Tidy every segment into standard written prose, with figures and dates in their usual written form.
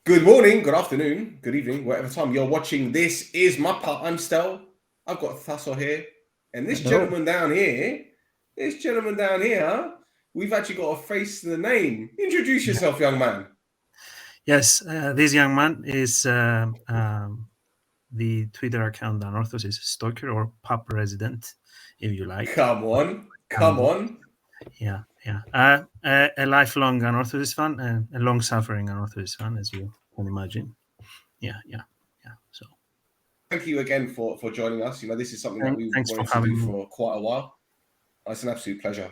Good morning, good afternoon, good evening, whatever time you're watching. This is Mappa. I'm Stel. I've got Thassos here. And this gentleman down here, we've actually got a face to the name. Introduce yourself, young man. Yes, this young man is the Twitter account Anorthosis stalker or pub resident, if you like. Come on. Yeah. A lifelong Anorthosis fan and a long-suffering Anorthosis fan, as you can imagine. Yeah. So thank you again for joining us. You know, this is something that we wanted to do for quite a while. It's an absolute pleasure.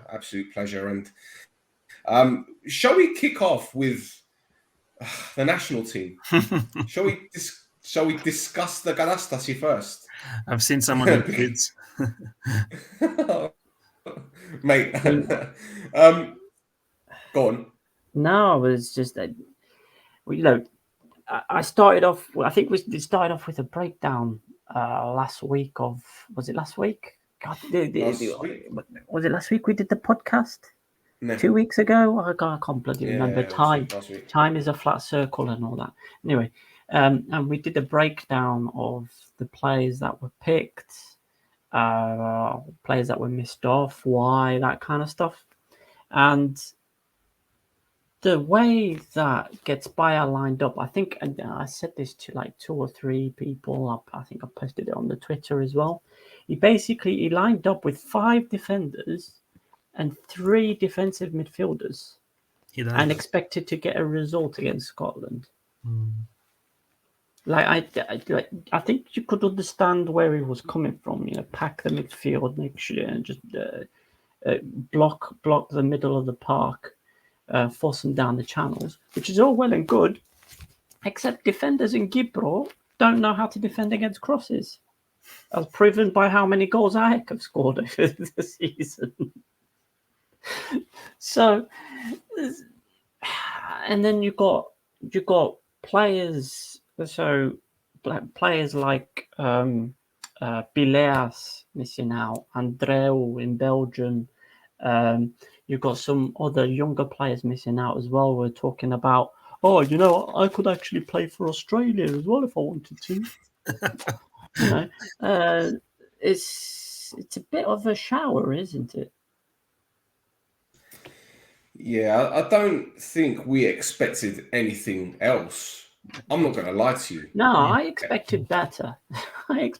And shall we kick off with the national team? Shall we discuss the Anorthosis first? I've seen some of the tweets. Mate, go on. No, it was just that, I started off. I think we started off with a breakdown last week of. Was it last week? God, was it last week we did the podcast? No. 2 weeks ago? I can't bloody remember. Time is a flat circle and all that. Anyway, and we did a breakdown of the players that were picked, players that were missed off, why, that kind of stuff. And the way that gets Bayer lined up, I think, and I said this to like 2 or 3 people. I think I posted it on the Twitter as well. He lined up with 5 defenders and 3 defensive midfielders, and expected to get a result against Scotland. I think you could understand where he was coming from. Pack the midfield, make sure, and just block the middle of the park, force them down the channels, which is all well and good, except defenders in Gibro don't know how to defend against crosses, as proven by how many goals Ajax have scored over the season. So, and then you got players. So players like Bileas missing out, Andreu in Belgium. You've got some other younger players missing out as well. We're talking about, I could actually play for Australia as well if I wanted to. It's a bit of a shower, isn't it? Yeah, I don't think we expected anything else. I'm not going to lie to you. No, I expected better. Do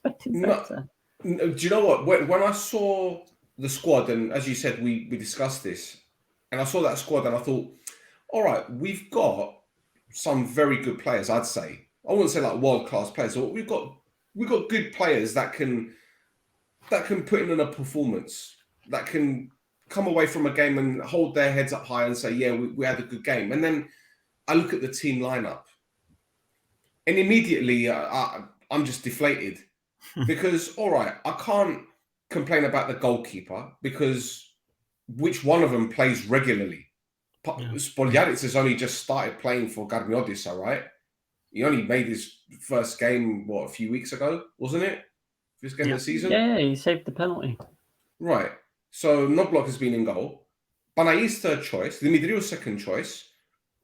you know what? When I saw the squad, and as you said, we discussed this, and I saw that squad, and I thought, all right, we've got some very good players. I'd say I wouldn't say like world class players, but we've got good players that can put in a performance, that can come away from a game and hold their heads up high and say, yeah, we had a good game. And then I look at the team lineup, and immediately I'm just deflated because, all right, I can't complain about the goalkeeper because which one of them plays regularly? Spoljaric has only just started playing for Garmiodis, right? He only made his first game, a few weeks ago, wasn't it? First game of the season? Yeah, he saved the penalty. Right. So Knoblauch has been in goal. Banai's third choice. Dimitriou's second choice.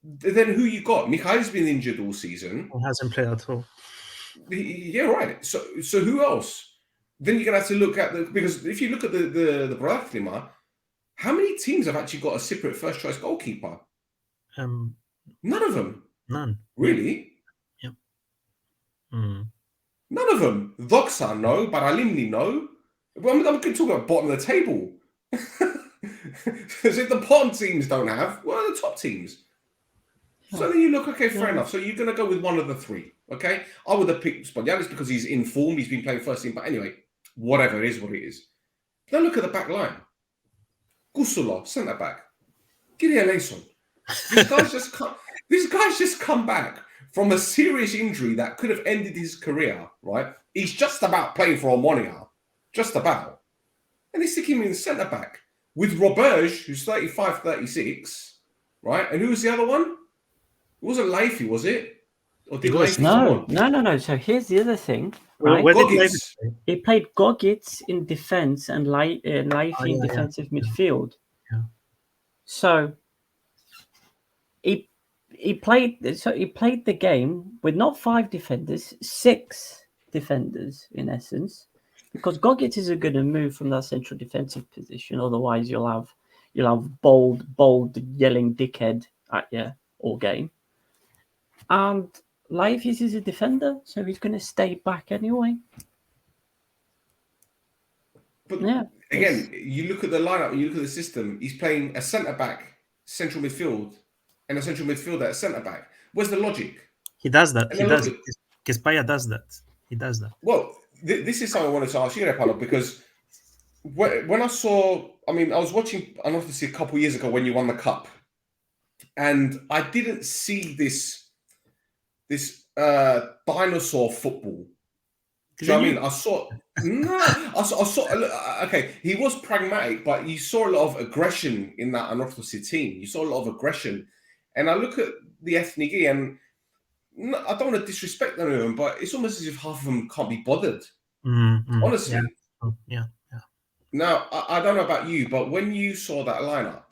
Then who you got? Mikhail's been injured all season. He hasn't played at all. Yeah, right. So who else? Then you're gonna have to look at because if you look at the Brathlima, how many teams have actually got a Cypriot first choice goalkeeper? None of them. None. Really? Yep. None of them. Doxa, no. Baralimni, no. Well, I'm talking about bottom of the table. Because if the bottom teams don't have, what are the top teams? So then you look, okay, fair enough. So you're going to go with one of the 3, okay? I would have picked Spoljaric because he's in form. He's been playing first team. But anyway, whatever, it is what it is. Then look at the back line. Gusula, centre-back. Kyria Leison. These guys just come back from a serious injury that could have ended his career, right? He's just about playing for Omonia. Just about. And they stick him in centre-back with Roberge, who's 35, 36, right? And who was the other one? It wasn't Leify, was it? Or did No. So here's the other thing, right? He played Gogits in defence and Leify in defensive midfield. Yeah. So he he played the game with not 5 defenders, 6 defenders in essence, because Gogic isn't going to move from that central defensive position. Otherwise, you'll have bold yelling dickhead at you all game. And Laifis is a defender, so he's going to stay back anyway. But Yeah, again, you look at the lineup, you look at the system. He's playing a centre back, central midfield, and a central midfielder at centre back. Where's the logic? He does that. And He then does. look at- Gaspaya does that. He does that. Well, this is something I wanted to ask you, Panos, because when I saw, I was watching Anorthosis a couple of years ago when you won the cup, and I didn't see this dinosaur football. Do you know what I mean? I saw. Okay, he was pragmatic, but you saw a lot of aggression in that Anorthosis team. You saw a lot of aggression, and I look at the Ethniki, and I don't want to disrespect them, of them, but it's almost as if half of them can't be bothered. Honestly, yeah. Now I don't know about you, but when you saw that lineup,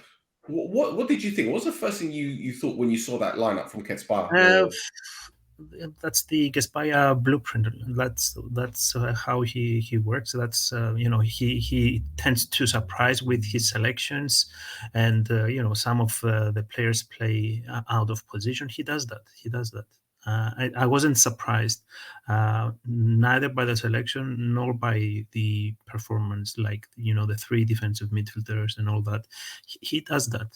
what did you think? What was the first thing you thought when you saw that lineup from Ketspaya? That's the Gaspaya blueprint. That's how he works. That's he tends to surprise with his selections, and some of the players play out of position. He does that. I wasn't surprised neither by the selection nor by the performance, like the 3 defensive midfielders and all that. He does that.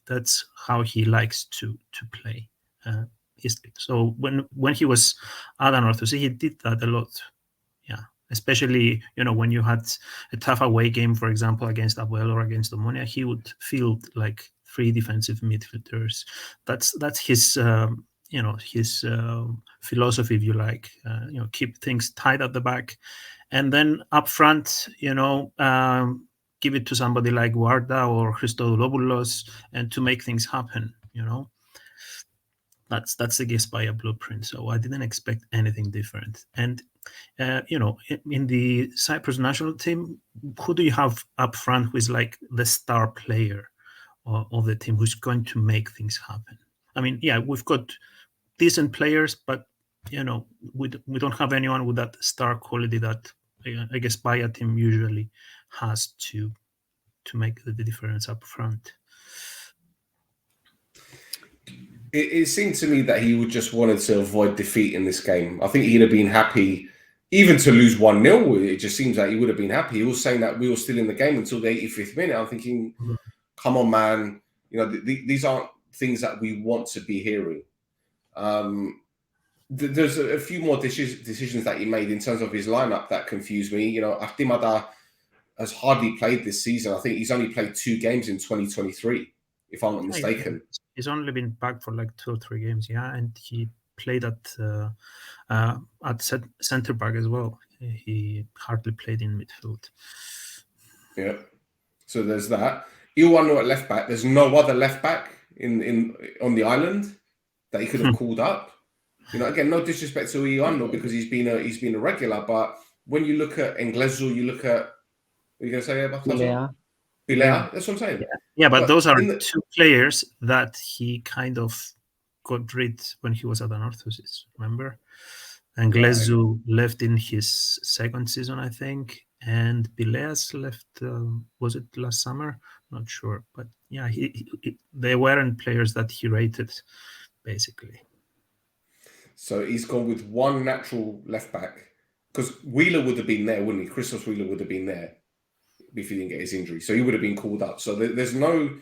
That's how he likes to play. So when he was at Anorthosis, he did that a lot. Yeah, especially when you had a tough away game, for example, against Apoel or against Omonia, he would field like 3 defensive midfielders. That's his his philosophy, if you like. Keep things tight at the back, and then up front, give it to somebody like Warda or Christodoulos, and to make things happen. That's the Gaspaya blueprint. So I didn't expect anything different. And in the Cyprus national team, who do you have up front who is like the star player of the team, who's going to make things happen? We've got decent players, but we don't have anyone with that star quality that I guess Gaspaya team usually has to make the difference up front. It seemed to me that he would just wanted to avoid defeat in this game. I think he'd have been happy even to lose 1-0. It just seems like he would have been happy. He was saying that we were still in the game until the 85th minute. I'm thinking, come on, man. These aren't things that we want to be hearing. There's a few more decisions that he made in terms of his lineup that confused me. Artimada has hardly played this season. I think he's only played 2 games in 2023, if I'm not mistaken. He's only been back for like 2 or 3 games, and he played at centre back as well. He hardly played in midfield. Yeah. So there's that. Iwano at left back. There's no other left back on the island that he could have called up. Again, no disrespect to Iwano because he's been a regular, but when you look at Englezu, you look at what are you going to say about Pilea? That's what I'm saying. Yeah, but those are 2 players that he kind of got rid when he was at Anorthosis, remember? And Glezu left in his 2nd season, I think, and Pileas left, was it last summer? Not sure. But yeah, they weren't players that he rated, basically. So he's gone with 1 natural left back, because Wheeler would have been there, wouldn't he? Christos Wheeler would have been there if he didn't get his injury, so he would have been called up. So there's no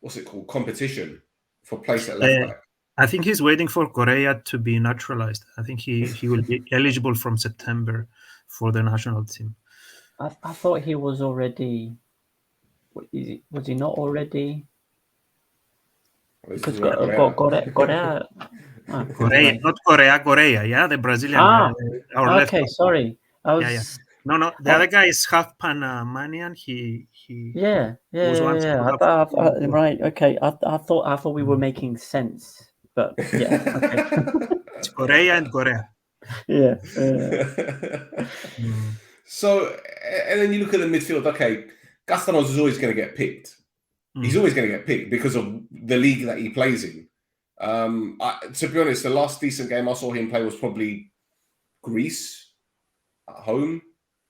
what's it called, competition for place at left back. I think he's waiting for Correa to be naturalized. I think he will be eligible from September for the national team. I thought he was already. Was he not already? Because Correa. Correa, not Correa. Yeah, the Brazilian guy. Okay, sorry. No. The other guy is half Panamanian. He Yeah. Right. Okay. I thought we were making sense, but yeah. Okay. It's Correa and Correa. Yeah. So, and then you look at the midfield. Okay, Castanos is always going to get picked. He's always going to get picked because of the league that he plays in. To be honest, the last decent game I saw him play was probably Greece at home.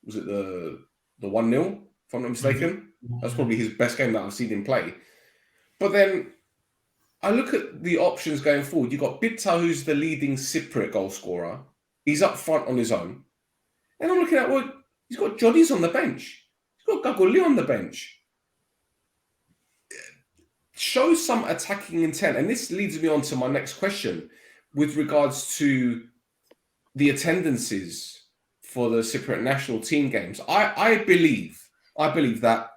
Was it the 1-0, if I'm not mistaken? That's probably his best game that I've seen him play. But then I look at the options going forward. You've got Bitta, who's the leading Cypriot goal scorer. He's up front on his own. And I'm looking at, well, he's got Jodis on the bench. He's got Gagoli on the bench. Show some attacking intent. And this leads me on to my next question with regards to the attendances for the Cypriot national team games. I believe that,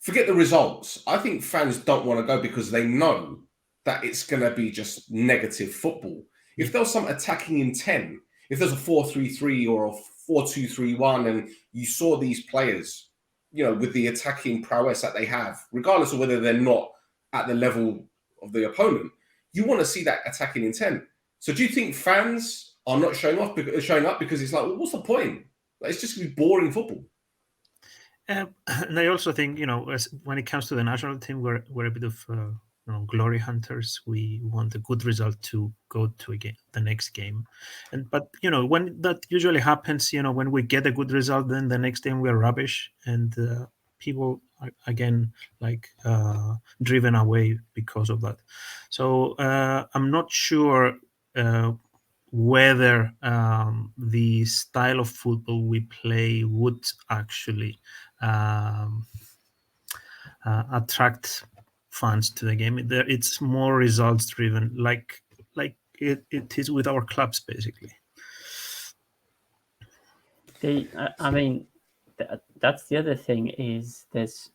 forget the results, I think fans don't want to go because they know that it's going to be just negative football. If there was some attacking intent, if there's a 4-3-3 or a 4-2-3-1, and you saw these players, with the attacking prowess that they have, regardless of whether they're not at the level of the opponent, you want to see that attacking intent. So do you think fans are not showing up because it's like, well, what's the point? Like, it's just going to be boring football. And I also think, when it comes to the national team, we're a bit of glory hunters. We want a good result to go to the next game. But when that usually happens, when we get a good result, then the next game we're rubbish, and people are again driven away because of that. So I'm not sure whether the style of football we play would actually attract fans to the game. It's more results driven, like it is with our clubs, basically. That's the other thing, is there's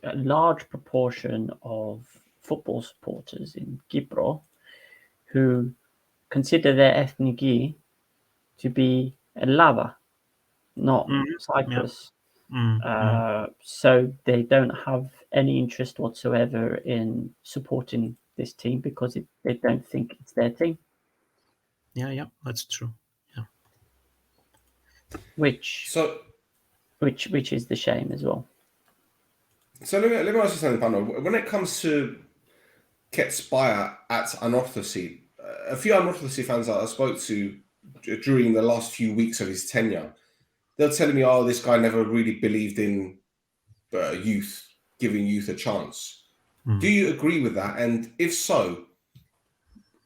a large proportion of football supporters in Cyprus who consider their ethnicity to be Lava, not Cyprus. So they don't have any interest whatsoever in supporting this team because they don't think it's their team. Yeah, that's true. Yeah. Which is the shame as well. So let me ask you something, Panos. When it comes to Ketspire at Anorthosis, a few Anorthosis fans that I spoke to during the last few weeks of his tenure, they're telling me, oh, this guy never really believed in youth, giving youth a chance. Do you agree with that? And if so,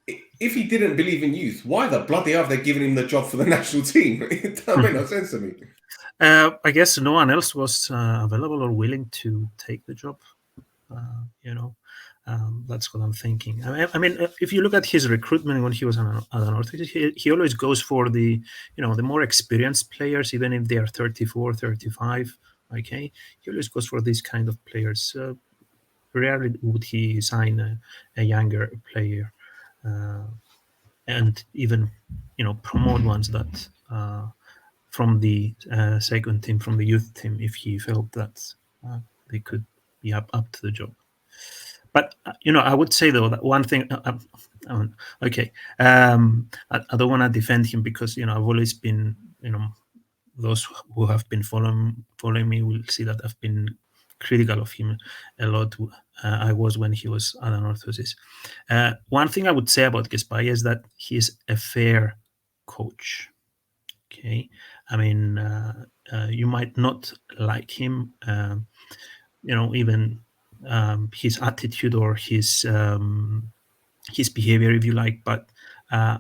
if he didn't believe in youth, why the bloody hell have they given him the job for the national team? It doesn't make no sense to me. I guess no one else was available or willing to take the job. That's what I'm thinking. I mean, if you look at his recruitment when he was at Anorthosis, he always goes for the more experienced players, even if they are 34, 35. Okay, he always goes for these kind of players. Rarely would he sign a younger player, and even promote ones that from the second team, from the youth team, if he felt that they could be up to the job. But I would say though that one thing. Okay, I don't want to defend him because I've always been those who have been following me will see that I've been critical of him a lot. I was when he was at Anorthosis. One thing I would say about Gaspaya is that he's a fair coach. Okay, I mean you might not like him, even his attitude or his behavior, if you like, but I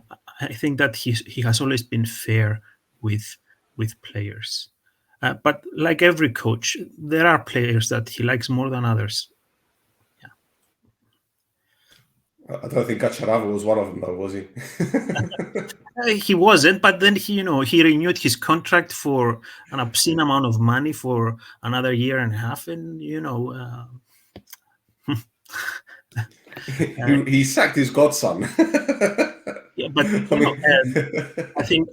think that he has always been fair with players. But like every coach, there are players that he likes more than others. Yeah. I don't think Gacharavo was one of them, though, was he? He wasn't, but then he renewed his contract for an obscene amount of money for another year and a half, and he sacked his godson. Yeah, but I think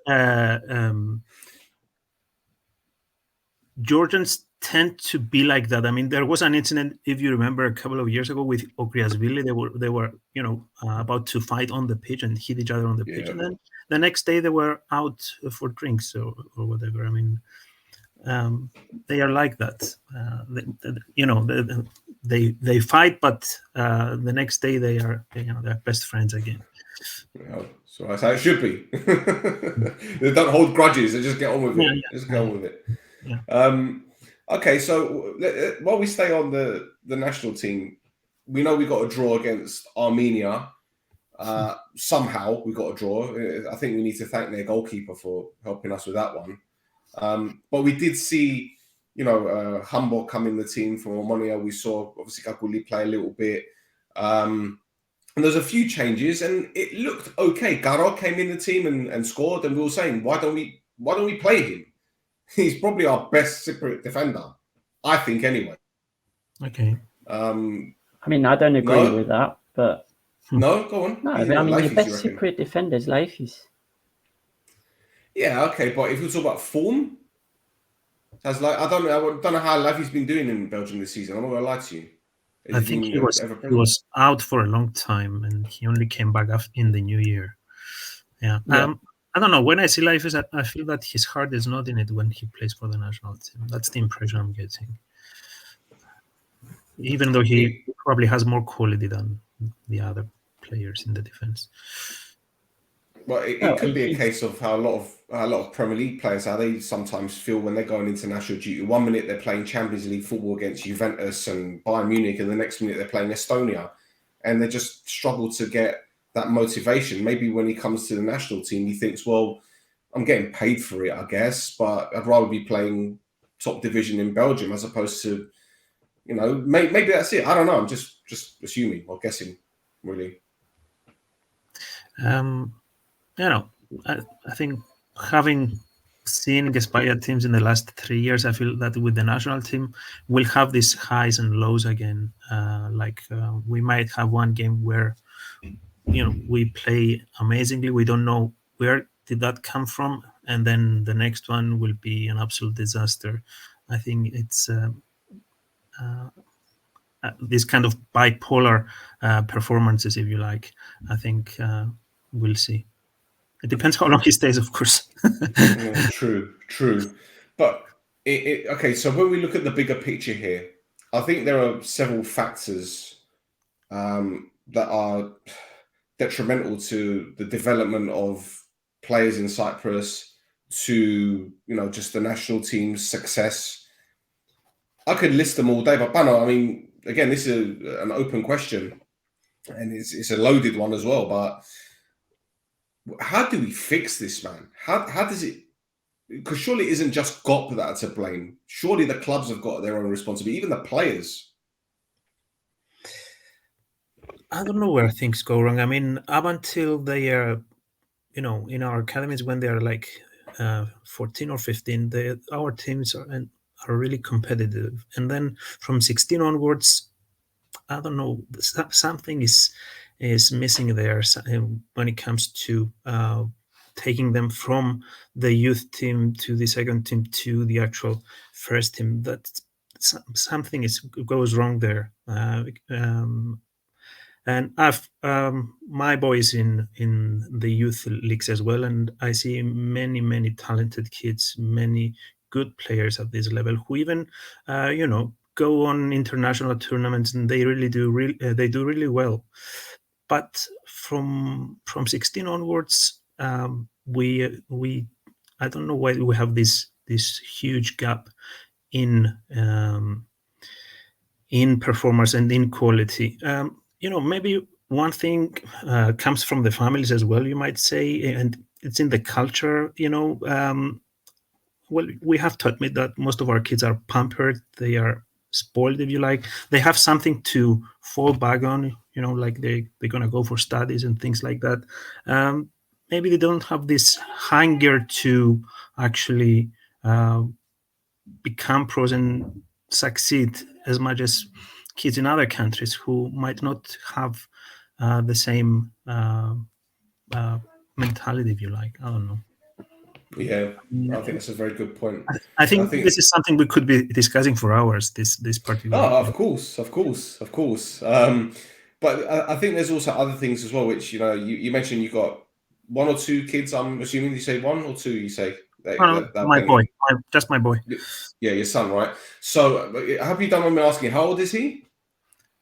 Georgians tend to be like that. I mean, there was an incident, if you remember, a couple of years ago with Ogriasvili. They were about to fight on the pitch and hit each other on the pitch, and then the next day they were out for drinks or whatever. I mean, they are like that. They fight, but the next day they're best friends again. Yeah, so that's how it should be. They don't hold grudges. They just get on with it. Yeah. Just get on with it. Yeah. Okay, so while we stay on the national team, we know we got a draw against Armenia. Somehow we got a draw. I think we need to thank their goalkeeper for helping us with that one. But we did see, Hamburg come in the team from Omonia. We saw obviously Kakuli play a little bit. And there's a few changes, and it looked okay. Garo came in the team and scored, and we were saying, why don't we play him? He's probably our best Cypriot defender, I think, anyway. Okay. I mean, I don't agree with that, but no, go on. No, I mean, your best Cypriot defender is Leifis. Yeah, okay, but if we talk about form, I don't know how Leify's been doing in Belgium this season. I'm not gonna lie to you. I think he was out for a long time, and he only came back in the new year. Yeah. I don't know. When I see Leifis, I feel that his heart is not in it when he plays for the national team. That's the impression I'm getting. Even though he probably has more quality than the other players in the defense. Well, it could be a case of how a lot of Premier League players, how they sometimes feel when they're going international duty. 1 minute they're playing Champions League football against Juventus and Bayern Munich, and the next minute they're playing Estonia, and they just struggle to get that motivation. Maybe when he comes to the national team, he thinks, well, I'm getting paid for it, I guess, but I'd rather be playing top division in Belgium as opposed to, maybe that's it. I don't know. I'm just assuming or guessing, really. I think having seen Gaspaya teams in the last 3 years, I feel that with the national team, we'll have these highs and lows again. We might have one game where, we play amazingly. We don't know where did that come from. And then the next one will be an absolute disaster. I think it's this kind of bipolar performances, if you like. I think we'll see. It depends how long he stays, of course. True. But okay, so when we look at the bigger picture here, I think there are several factors that are detrimental to the development of players in Cyprus, to just the national team's success. I could list them all day, but Panos, I mean, again, this is an open question, and it's a loaded one as well. But how do we fix this, man? How does it? Because surely it isn't just GOP that are to blame. Surely the clubs have got their own responsibility, even the players. I don't know where things go wrong. I mean, up until they are, in our academies, when they are like 14 or 15, our teams are really competitive. And then from 16 onwards, I don't know, something is missing there when it comes to taking them from the youth team to the second team to the actual first team. That something goes wrong there. And I've my boys in the youth leagues as well, and I see many talented kids, many good players at this level who even go on international tournaments, and they really do really well. But from 16 onwards, we I don't know why we have this huge gap in performance and in quality. Maybe one thing comes from the families as well, you might say, and it's in the culture. Well, we have to admit that most of our kids are pampered. They are spoiled, if you like. They have something to fall back on, like they're going to go for studies and things like that. Maybe they don't have this hunger to actually become pros and succeed as much as kids in other countries who might not have the same mentality, if you like. I don't know. Yeah, I think that's a very good point. I think this is something we could be discussing for hours, this particular. Oh, of course. But I think there's also other things as well, which, you mentioned you got one or two kids, I'm assuming you say one or two, you say? My boy, just my boy. Yeah, your son, right? So, have you done what I'm asking? How old is he?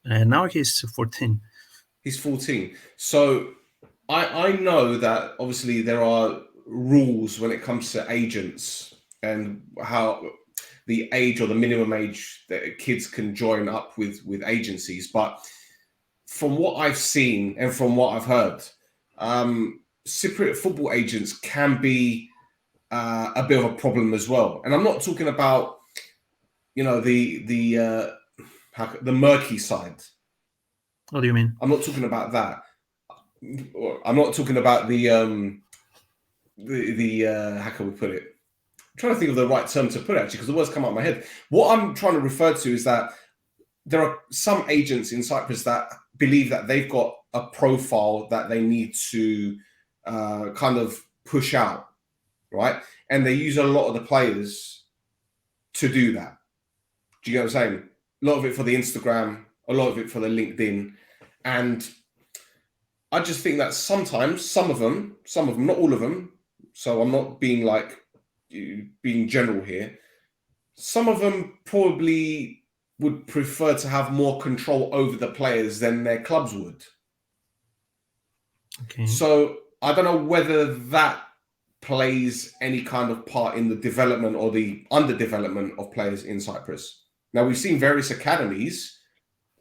Now he's 14. He's 14. So, I know that obviously there are rules when it comes to agents and how the age or the minimum age that kids can join up with agencies. But from what I've seen and from what I've heard, Cypriot football agents can be a bit of a problem as well. And I'm not talking about, the murky side. What do you mean? I'm not talking about that. I'm not talking about the how can we put it? I'm trying to think of the right term to put it, actually, because the words come out of my head. What I'm trying to refer to is that there are some agents in Cyprus that believe that they've got a profile that they need to kind of push out, right? And they use a lot of the players to do that. Do you get what I'm saying? A lot of it for the Instagram, a lot of it for the LinkedIn. And I just think that sometimes some of them, not all of them, so I'm not being being general here, some of them probably would prefer to have more control over the players than their clubs would. Okay. So I don't know whether that plays any kind of part in the development or the underdevelopment of players in Cyprus. Now, we've seen various academies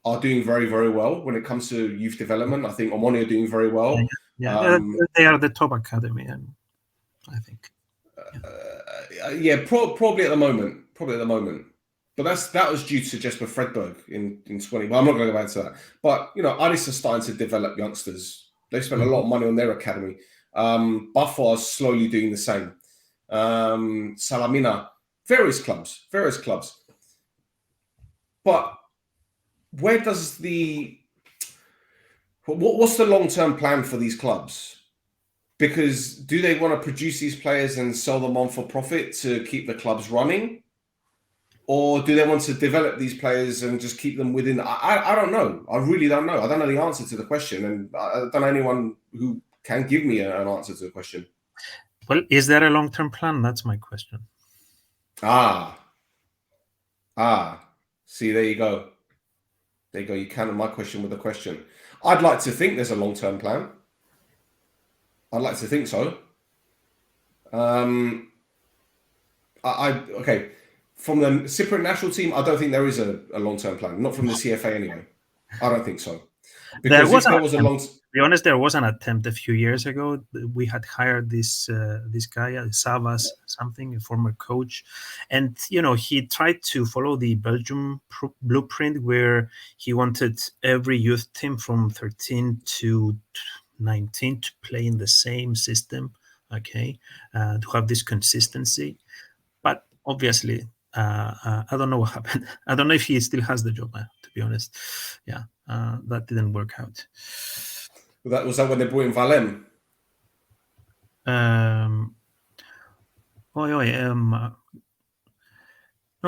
are doing very, very well when it comes to youth development. I think Omoni are doing very well. Yeah, they are the top academy, I think. Probably at the moment. But that was due to Jesper Fredberg in 20. But I'm not going to go back to that. But Aris are starting to develop youngsters. They've spent a lot of money on their academy. Buffalo are slowly doing the same. Salamina, various clubs. But where does what's the long-term plan for these clubs? Because do they want to produce these players and sell them on for profit to keep the clubs running? Or do they want to develop these players and just keep them within? I don't know. I really don't know. I don't know the answer to the question. And I don't know anyone who can give me an answer to the question. Well, is there a long-term plan? That's my question. See, there you go. You countered my question with a question. I'd like to think there's a long-term plan. I'd like to think so. Okay. From the Cypriot national team, I don't think there is a long-term plan. Not from the CFA anyway. I don't think so. Because to be honest, there was an attempt a few years ago. We had hired this guy, Savas, a former coach, and he tried to follow the Belgium blueprint, where he wanted every youth team from 13 to 19 to play in the same system, to have this consistency. But obviously, I don't know what happened. I don't know if he still has the job, to be honest. Yeah, that didn't work out. Was that when they brought in Valem? No,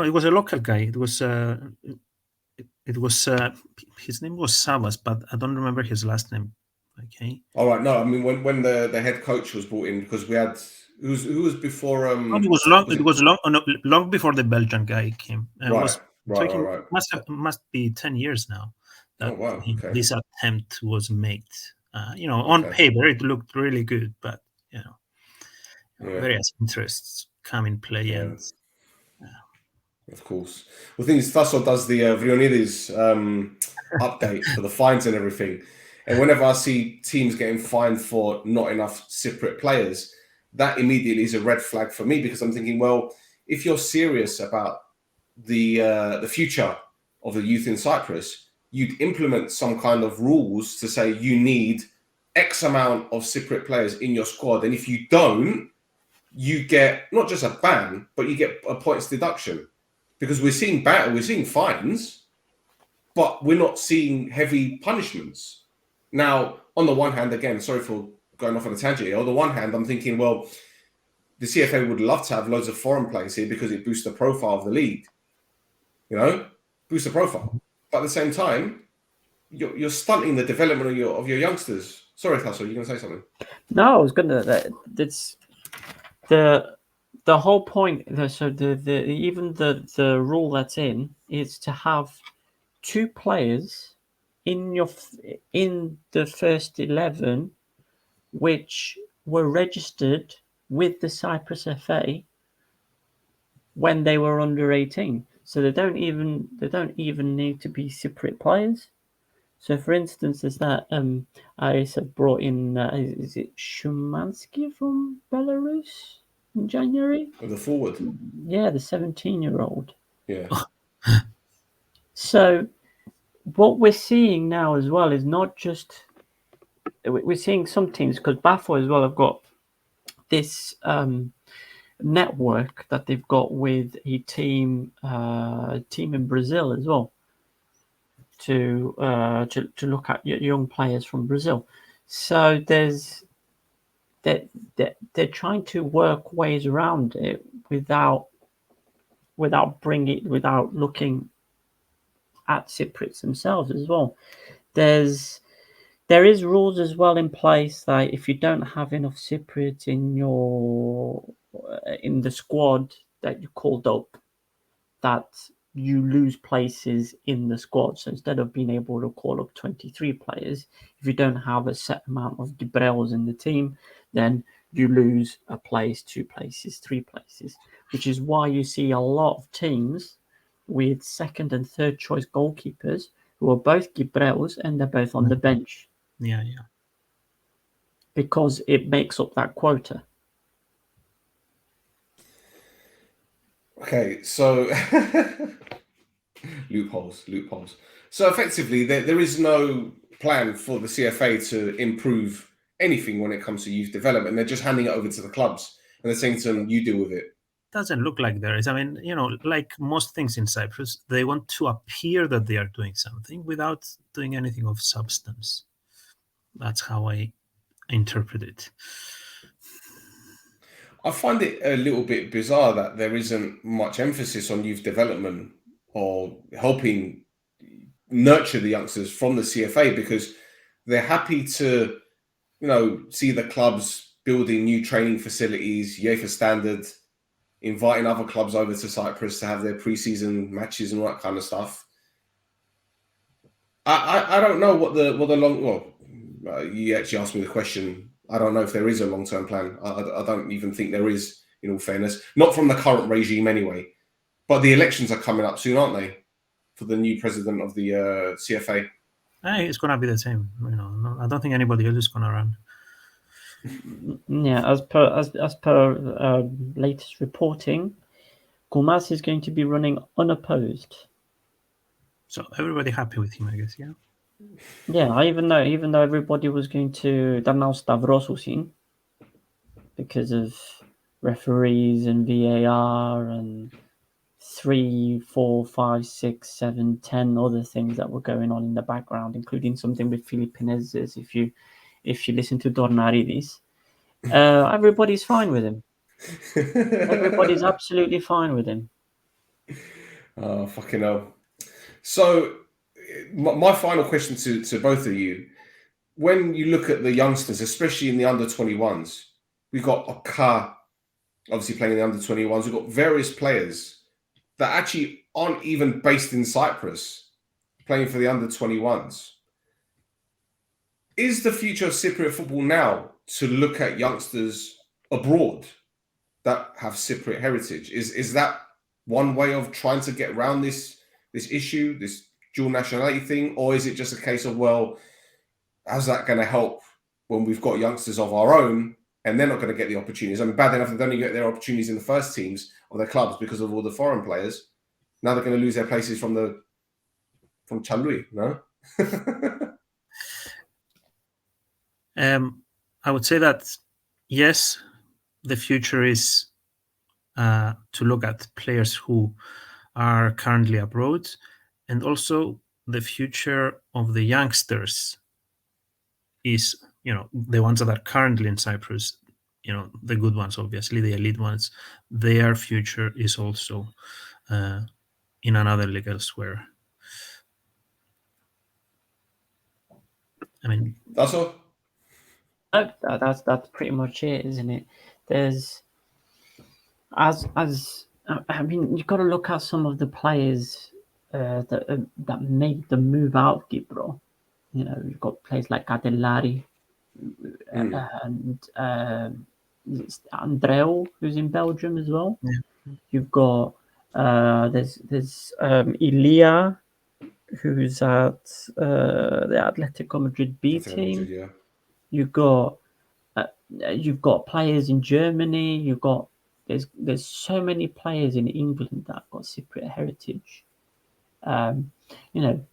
it was a local guy. It was his name was Savas, but I don't remember his last name. Okay. All right. No, I mean when the head coach was brought in, because we had who was before. It was long before the Belgian guy came. Right. Must be 10 years now that Okay. this attempt was made. On paper it looked really good, but various interests come in play, and of course. Well, the thing is, Thassos does the Vrionides update for the fines and everything. And whenever I see teams getting fined for not enough Cypriot players, that immediately is a red flag for me, because I'm thinking, well, if you're serious about the future of the youth in Cyprus, you'd implement some kind of rules to say you need X amount of Cypriot players in your squad. And if you don't, you get not just a ban, but you get a points deduction. Because we're seeing fines, but we're not seeing heavy punishments. Now, on the one hand, again, sorry for going off on a tangent here. On the one hand, I'm thinking, well, the CFA would love to have loads of foreign players here because it boosts the profile of the league. Boost the profile. But at the same time, you're stunting the development of your youngsters. Sorry, Thassos, you're going to say something? No, I was going to. It's the the whole point, even the rule that's is to have 2 players in the first 11 which were registered with the Cyprus FA when they were under 18. So they don't even need to be Cypriot players. So, for instance, there's that ISA brought in. Is it Shumansky from Belarus in January? With the forward. Yeah, the 17-year-old. Yeah. So, what we're seeing now as well is not just we're seeing some teams, because Bafo as well have got this network that they've got with a team in Brazil as well, to look at young players from Brazil. So they're trying to work ways around it without looking at Cypriots themselves as well. There is rules as well in place that if you don't have enough Cypriots in the squad that you called up, that you lose places in the squad. So instead of being able to call up 23 players, if you don't have a set amount of Gibrels in the team, then you lose a place, 2 places, 3 places, which is why you see a lot of teams with second and third choice goalkeepers who are both Gibrels and they're both on the bench. Yeah. Because it makes up that quota. Okay, so loopholes. So effectively, there is no plan for the CFA to improve anything when it comes to youth development. They're just handing it over to the clubs and they're saying to them, "You deal with it." Doesn't look like there is. I mean, like most things in Cyprus, they want to appear that they are doing something without doing anything of substance. That's how I interpret it. I find it a little bit bizarre that there isn't much emphasis on youth development or helping nurture the youngsters from the CFA, because they're happy to, see the clubs building new training facilities, UEFA standard, inviting other clubs over to Cyprus to have their pre-season matches and all that kind of stuff. I don't know what the long. You actually asked me the question. I don't know if there is a long-term plan. I don't even think there is, in all fairness. Not from the current regime anyway. But the elections are coming up soon, aren't they? For the new president of the CFA. It's going to be the same. I don't think anybody else is going to run. Yeah, as per latest reporting, Gulmas is going to be running unopposed. So everybody happy with him, I guess, yeah? Yeah, even though everybody was going to denounce Stavrosus in because of referees and VAR and 3, 4, 5, 6, 7, 10 other things that were going on in the background, including something with Filippinezes. If you listen to Dornaridis, everybody's fine with him. Everybody's absolutely fine with him. Oh, fucking hell. So, my final question to both of you: when you look at the youngsters, especially in the under-21s, we've got Oka obviously playing in the under-21s. We've got various players that actually aren't even based in Cyprus playing for the under-21s. Is the future of Cypriot football now to look at youngsters abroad that have Cypriot heritage? Is that one way of trying to get around this issue, this dual nationality thing? Or is it just a case of, well, how's that going to help when we've got youngsters of our own and they're not going to get the opportunities? I mean, bad enough they don't get their opportunities in the first teams of their clubs because of all the foreign players. Now they're going to lose their places from Chalui, no? I would say that, yes, the future is to look at players who are currently abroad, and also the future of the youngsters is, the ones that are currently in Cyprus, the good ones, obviously, the elite ones, their future is also in another league elsewhere. I mean, That's all. That's pretty much it, isn't it? I mean, you've got to look at some of the players that made the move out of Gibro. You know, you've got players like Adelari and Andreu, who's in Belgium as well. Yeah. You've got there's Ilia, who's at the Atletico Madrid B team. Yeah. You've got players in Germany. You've got there's so many players in England that have got Cypriot heritage. You know,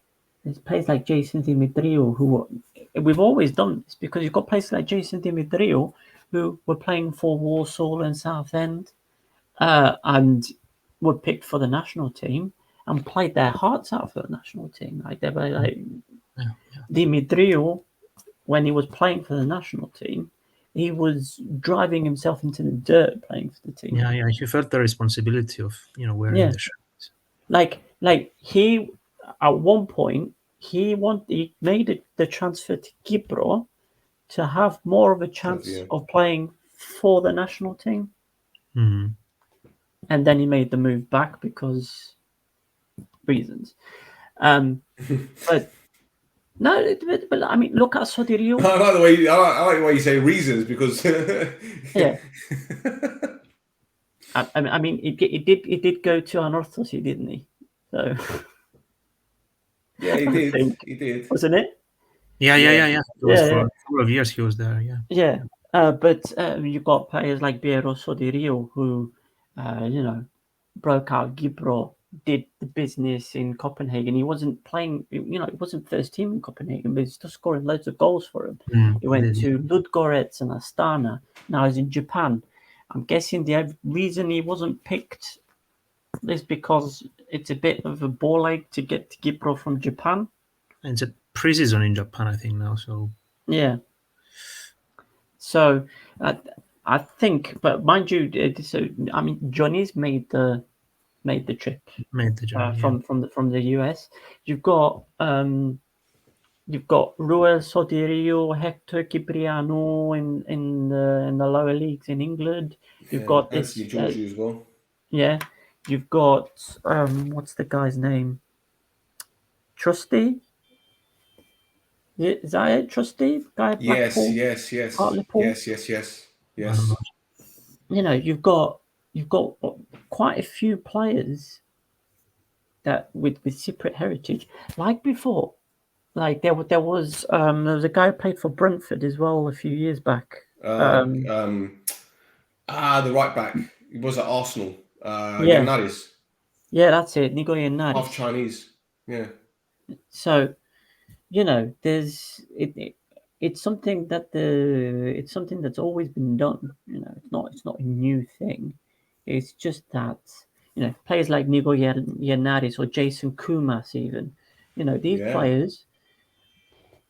there's players like Jason Dimitriou who we've always done this because you've got players like Jason Dimitriou who were playing for Walsall and Southend and were picked for the national team and played their hearts out for the national team. Like they were like Dimitriou, when he was playing for the national team, he was driving himself into the dirt playing for the team. Yeah. He felt the responsibility of wearing the shirt. Like he at one point he made the transfer to Kipro to have more of a chance of playing for the national team. Mm-hmm. And then he made the move back because reasons. But no, but I mean, look at Sodirio. I like the way you say reasons because yeah. I mean, it did go to Anorthosis, didn't he? So yeah, he did. He did, wasn't it? Yeah. It was for a couple of years he was there. Yeah. Yeah. But you've got players like Piero Sodirio who, broke out Gibro, did the business in Copenhagen. He wasn't playing, it wasn't first team in Copenhagen, but he's still scoring loads of goals for him. He went to Ludogorets and Astana. Now he's in Japan. I'm guessing the reason he wasn't picked is because it's a bit of a ball ache to get to Gibro from Japan. And it's a pre-season in Japan, I think, now. So yeah. So I think, but mind you, so I mean, Johnny's made the trip. Made the journey from the US. You've got Ruel Sodirio, Hector Cipriano in the lower leagues in England. You've got this Georgie as well. Yeah, you've got what's the guy's name? Trusty. Is that it? Trusty guy? Yes. Yes. You've got quite a few players that with Cypriot heritage, like before. Like there was a guy who played for Brentford as well a few years back. The right back. He was at Arsenal. Yannaris. Yeah, that's it. Nico Yannaris. Half Chinese. Yeah. So, there's it's something that's always been done. It's not a new thing. It's just that players like Nico Yannaris or Jason Kumas, even these players,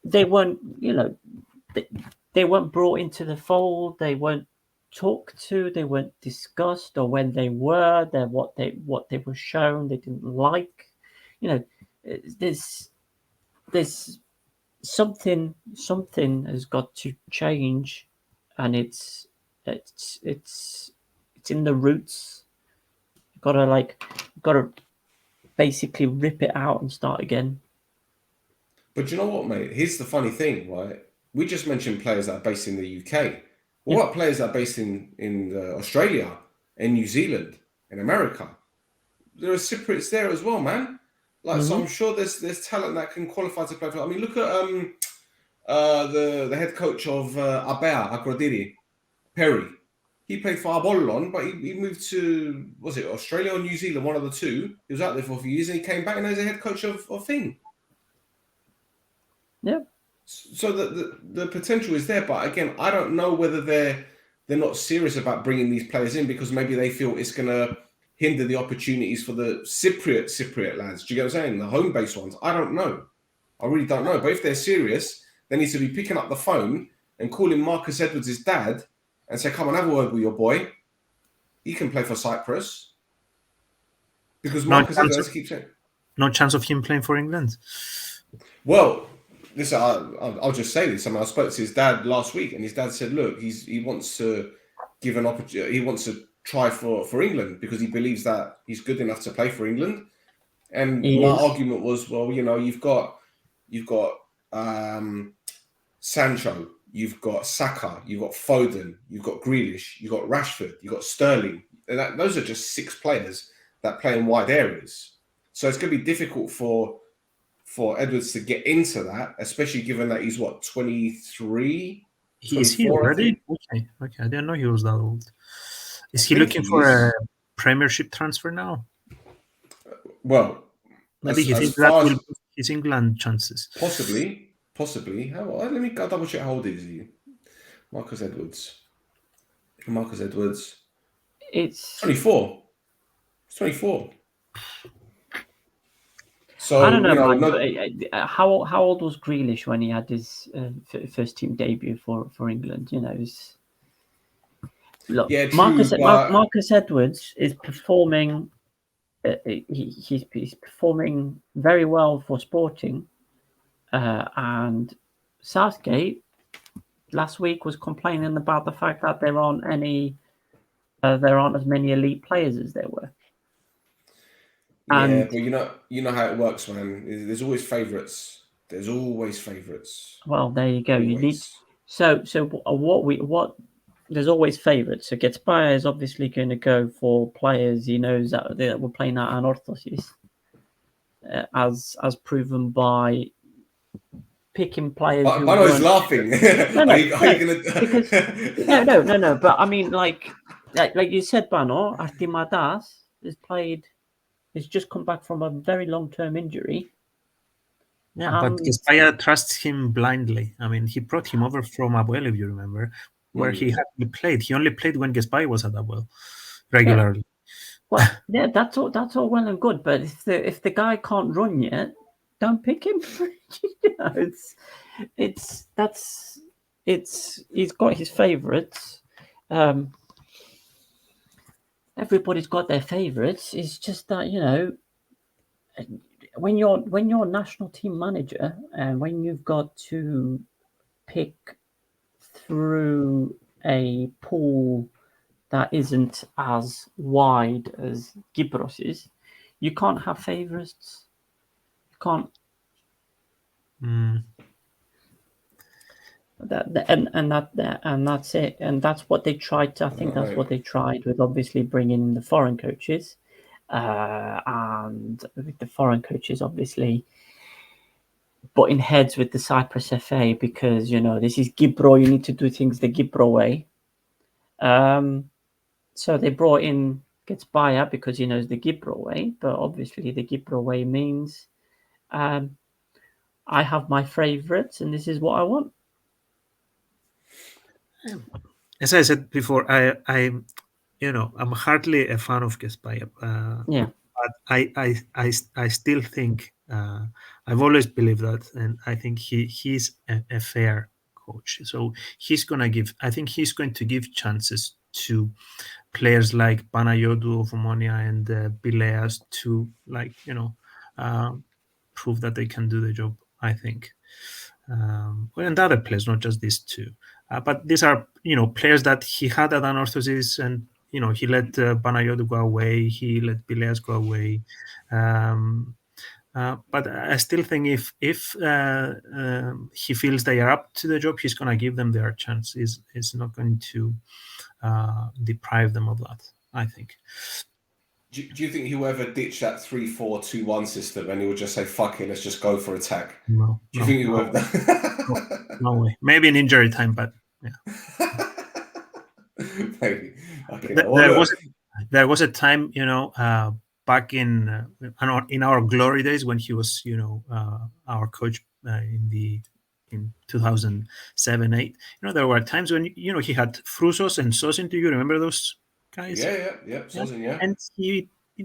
they weren't they weren't brought into the fold. They weren't talked to. They weren't discussed, or when they were, what they were shown they didn't like. There's something has got to change, and it's in the roots. You've got to basically rip it out and start again. But you know what, mate? Here's the funny thing, right? We just mentioned players that are based in the UK. What about players that are based in Australia, in New Zealand, in America? There are Cypriots there as well, man. So I'm sure there's talent that can qualify to play for. I mean, look at the head coach of Abea Agrodiri, Perry. He played for Apollon, but he moved to, was it Australia or New Zealand, one of the two. He was out there for a few years and he came back and he's a head coach of Thing. Yeah. So the potential is there, but again, I don't know whether they're not serious about bringing these players in because maybe they feel it's going to hinder the opportunities for the Cypriot lads. Do you get what I'm saying? The home-based ones. I don't know. I really don't know. But if they're serious, they need to be picking up the phone and calling Marcus Edwards' dad and say, come and have a word with your boy. He can play for Cyprus. Because Marcus Edwards keeps saying... No chance of him playing for England? Well, listen, I'll just say this. I spoke to his dad last week and his dad said, look, he wants to give an opportunity. He wants to try for England because he believes that he's good enough to play for England. And He my is. argument was, well, you've got Sancho, you've got Saka, you've got Foden, you've got Grealish, you've got Rashford, you've got Sterling. And those are just 6 players that play in wide areas. So it's going to be difficult for Edwards to get into that, especially given that he's 23, Is he 24, I already? think. Okay, I didn't know he was that old. Is I he think looking he for is. a Premiership transfer now? Well, Maybe he as thinks that far will as boost his England chances. possibly. Let me go double check how old is he. Marcus Edwards. It's 24. It's 24. So, I don't know, man. no, But, how old was Grealish when he had his first team debut for England? Look, yeah, true, but Marcus Edwards is performing. He's performing very well for Sporting, and Southgate last week was complaining about the fact that there aren't as many elite players as there were. yeah, And but you know how it works, man. There's always favourites. There's always favourites. well, there you go. You need Always. so what there's always favourites. So Getspire is obviously going to go for players he knows that were playing at Anorthosis, as proven by picking players But who Panos is weren't. laughing. No, Are you gonna? because no. But I mean, like you said, Bano Artimadas has just come back from a very long-term injury. Yeah, but Gaspaya trusts him blindly. I mean, he brought him over from Abuel, if you remember, where he hardly played. He only played when Gaspaya was at Abuel regularly. Yeah. Well, yeah, that's all well and good, but if the guy can't run yet, don't pick him. He's got his favourites. Everybody's got their favourites. It's just that when you're national team manager and when you've got to pick through a pool that isn't as wide as Cyprus is, you can't have favourites. You can't. And that's it. And that's what they tried to. I think that's what they tried with obviously bringing the foreign coaches, and with the foreign coaches obviously butting heads with the Cyprus FA because this is Gibro. You need to do things the Gibro way. So they brought in Getspaya because he knows the Gibro way, but obviously the Gibro way means I have my favourites and this is what I want. As I said before, I'm hardly a fan of Gaspaya. But I still think I've always believed that, and I think he's a fair coach. So I think he's going to give chances to players like Panayotou of Omonia and Bileas to prove that they can do the job. I think, and other players, not just these two. But these are players that he had at Anorthosis, and he let Panayotou go away, he let Bileas go away. But I still think if he feels they are up to the job, he's going to give them their chance. He's not going to deprive them of that, I think. Do you think he'll ever ditch that 3-4-2-1 system and he will just say, fuck it, let's just go for attack? No. Do you think he'll ever? No way. Maybe in injury time, but yeah. Maybe. Okay, there was a time, back in our glory days when he was, our coach in 2007-8. There were times when he had Frusos and Sosin. Do you remember those guys? Yeah. Sosin, yeah. And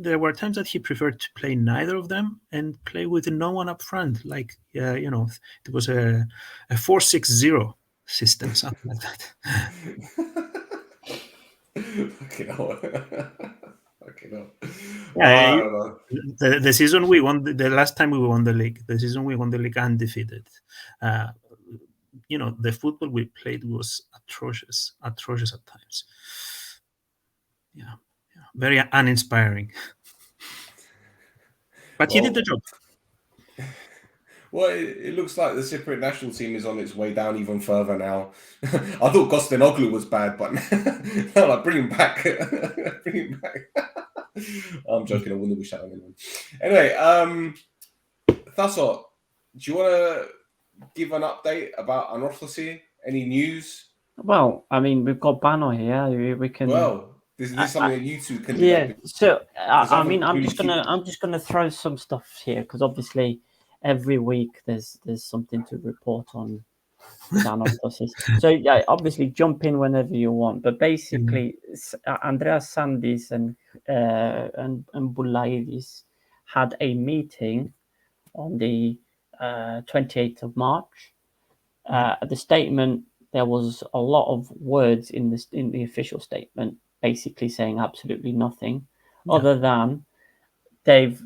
there were times that he preferred to play neither of them and play with no one up front. Like it was a 4-6-0 system, something like that. Okay, Yeah, the season we won, the last time we won the league, undefeated. The football we played was atrocious at times. very uninspiring. But he did the job. Well, it looks like the Cypriot national team is on its way down even further now. I thought Kostenoglu was bad, but no, like bring him back. Bring him back. I'm joking. I wouldn't wish that on anyone. Anyway, Thassos, do you want to give an update about Anorthosis? Any news? Well, I mean, we've got Bano here. We can. Well, this is something that you two can Yeah. debate. So Because I I'm mean, I'm really just gonna throw some stuff here because obviously every week there's something to report on with Anorthosis. So yeah, obviously jump in whenever you want. But basically, Andreas Sandis and Boulaidis had a meeting on the 28th of March. The statement, there was a lot of words in the official statement, basically saying absolutely nothing, other than they've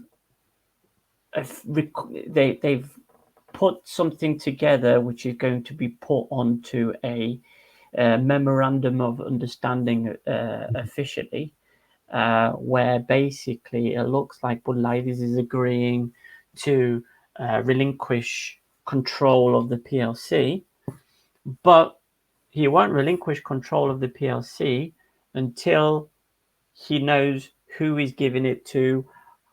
put something together which is going to be put onto a memorandum of understanding officially, where basically it looks like Boulaidis is agreeing to relinquish control of the PLC, but he won't relinquish control of the PLC until he knows who he's giving it to,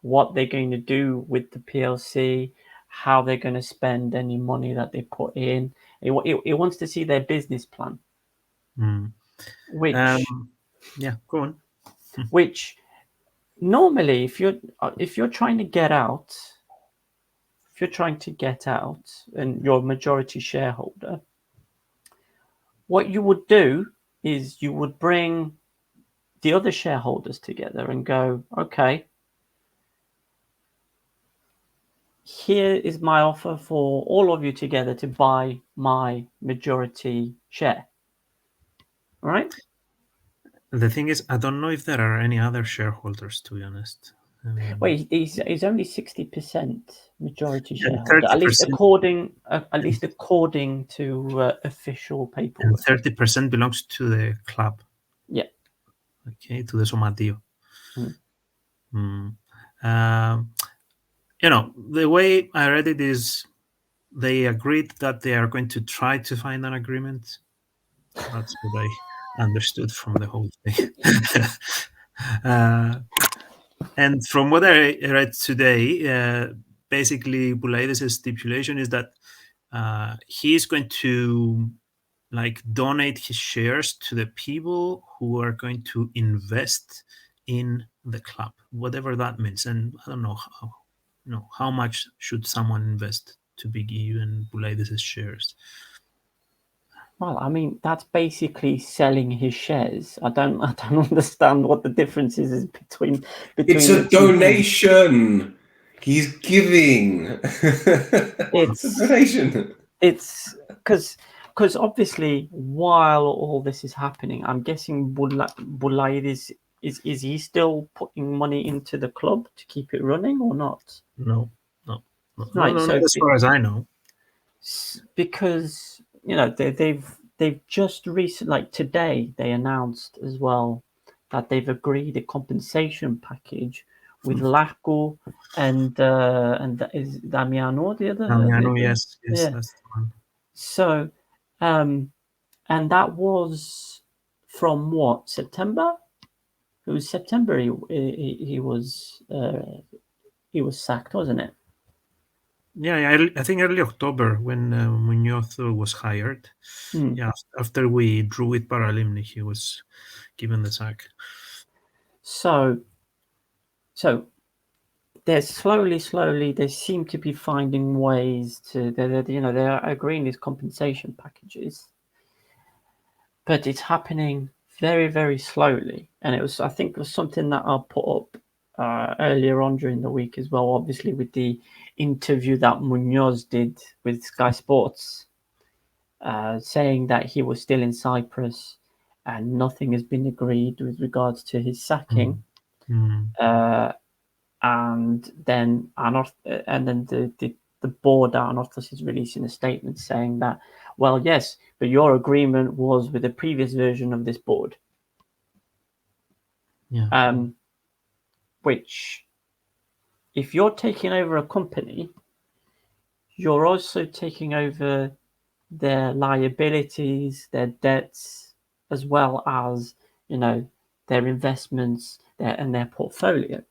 what they're going to do with the PLC, how they're going to spend any money that they put in. He wants to see their business plan, which go on. Which normally, if you're trying to get out, and you're a majority shareholder, what you would do is you would bring the other shareholders together and go, okay, here is my offer for all of you together to buy my majority share. All right? The thing is, I don't know if there are any other shareholders, to be honest. Well, he's only 60% majority shareholder, 30%. at least according to official paperwork. And 30% belongs to the club. Yeah. Okay, to the Somatio. The way I read it is they agreed that they are going to try to find an agreement. That's what I understood from the whole thing. And from what I read today, basically Boulaidis' stipulation is that he is going to donate his shares to the people who are going to invest in the club, whatever that means. And I don't know how much should someone invest to be given Boulaidis' shares. Well, I mean, that's basically selling his shares. I don't understand what the difference is between. It's a donation. He's giving. It's a donation. It's because obviously while all this is happening, I'm guessing Boulaidis is he still putting money into the club to keep it running or not? No. Right. No, as far as I know. Because they've just recently, like today, they announced as well that they've agreed a compensation package with Lacco and is Damiano the other? Damiano, yes, that's the one. So, and that was from what, September? It was September. He was sacked, wasn't it? Yeah, I think early October when Munoz was hired. Yeah, after we drew with Paralimni, he was given the sack. So they're slowly they seem to be finding ways to they're agreeing these compensation packages, but it's happening very, very slowly. And I think it was something that I'll put up earlier on during the week as well, obviously with the interview that Munoz did with Sky Sports, saying that he was still in Cyprus and nothing has been agreed with regards to his sacking. And then the board at Anorthosis is releasing a statement saying that, well, yes, but your agreement was with the previous version of this board. Yeah. Which, if you're taking over a company, you're also taking over their liabilities, their debts, as well as, you know, their investments and their portfolio.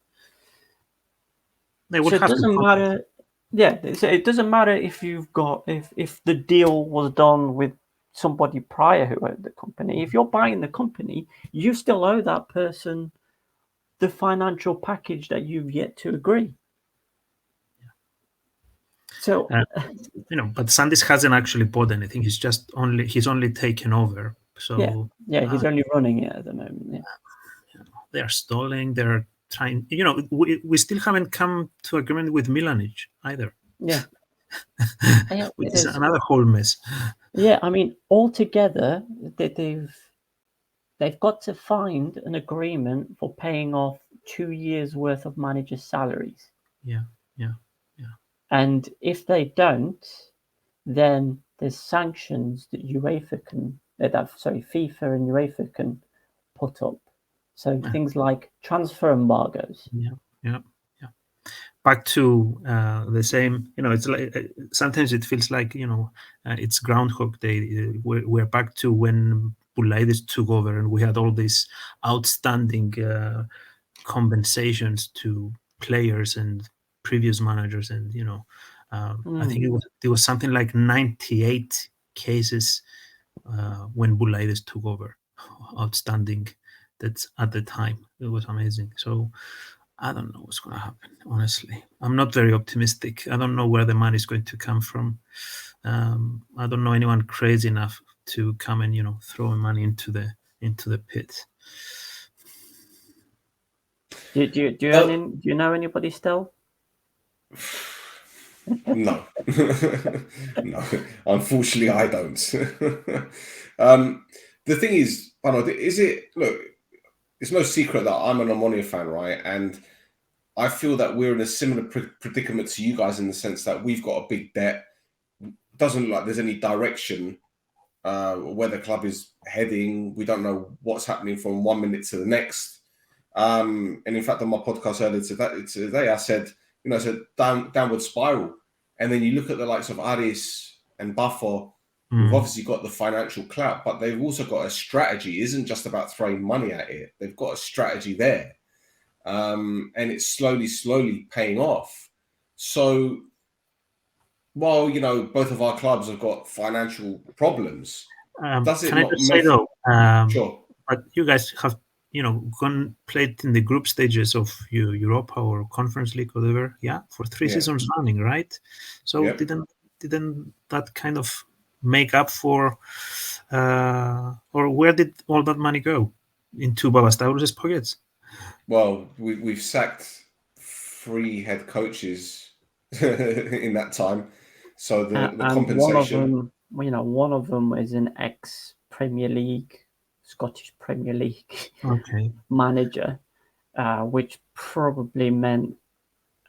They would So it have to doesn't fund it. matter. Yeah, so it doesn't matter if you've got if the deal was done with somebody prior who owned the company. If you're buying the company, you still owe that person the financial package that you've yet to agree. So You know, but Sandis hasn't actually bought anything. He's only taken over. So yeah, he's only running it at the moment. Yeah. they're stalling. They're trying. You know, we still haven't come to agreement with Milanic either. Yeah. Yeah, Which it is is. another whole mess. Yeah, I mean, altogether, they've got to find an agreement for paying off 2 years worth of managers' salaries. Yeah. And if they don't, then there's sanctions that FIFA and UEFA can put up. So things like transfer embargoes. Yeah. Back to the same. You know, it's like sometimes it feels like, you know, it's Groundhog Day. We're back to when Boulaidis took over, and we had all these outstanding compensations to players and previous managers, and you know, I think it was something like 98 cases when Boulaidis took over, outstanding. That's at the time. It was amazing. So I don't know what's going to happen. Honestly, I'm not very optimistic. I don't know where the money is going to come from. I don't know anyone crazy enough to come and, you know, throw money into the pit. Do you know anybody still? No. No, unfortunately I don't. The thing is, Panos, look, it's no secret that I'm an Omonia fan, right? And I feel that we're in a similar predicament to you guys in the sense that we've got a big debt. Doesn't look like there's any direction where the club is heading. We don't know what's happening from 1 minute to the next. And in fact, on my podcast earlier today, I said, you know, it's a downward spiral. And then you look at the likes of Aris and Buffon, who've obviously got the financial clout, but they've also got a strategy. It isn't just about throwing money at it. They've got a strategy there. And it's slowly paying off. So while, you know, both of our clubs have got financial problems, does it Can I not just say though? Sure. But you guys have, you know, played in the group stages of Europa or Conference League, whatever. Yeah, for 3 seasons running, right? So didn't that kind of make up for, or where did all that money go? Into Babastauros' pockets? Well, we've sacked 3 head coaches in that time, so the compensation. One of them is an ex-Premier League, Scottish Premier League manager, which probably meant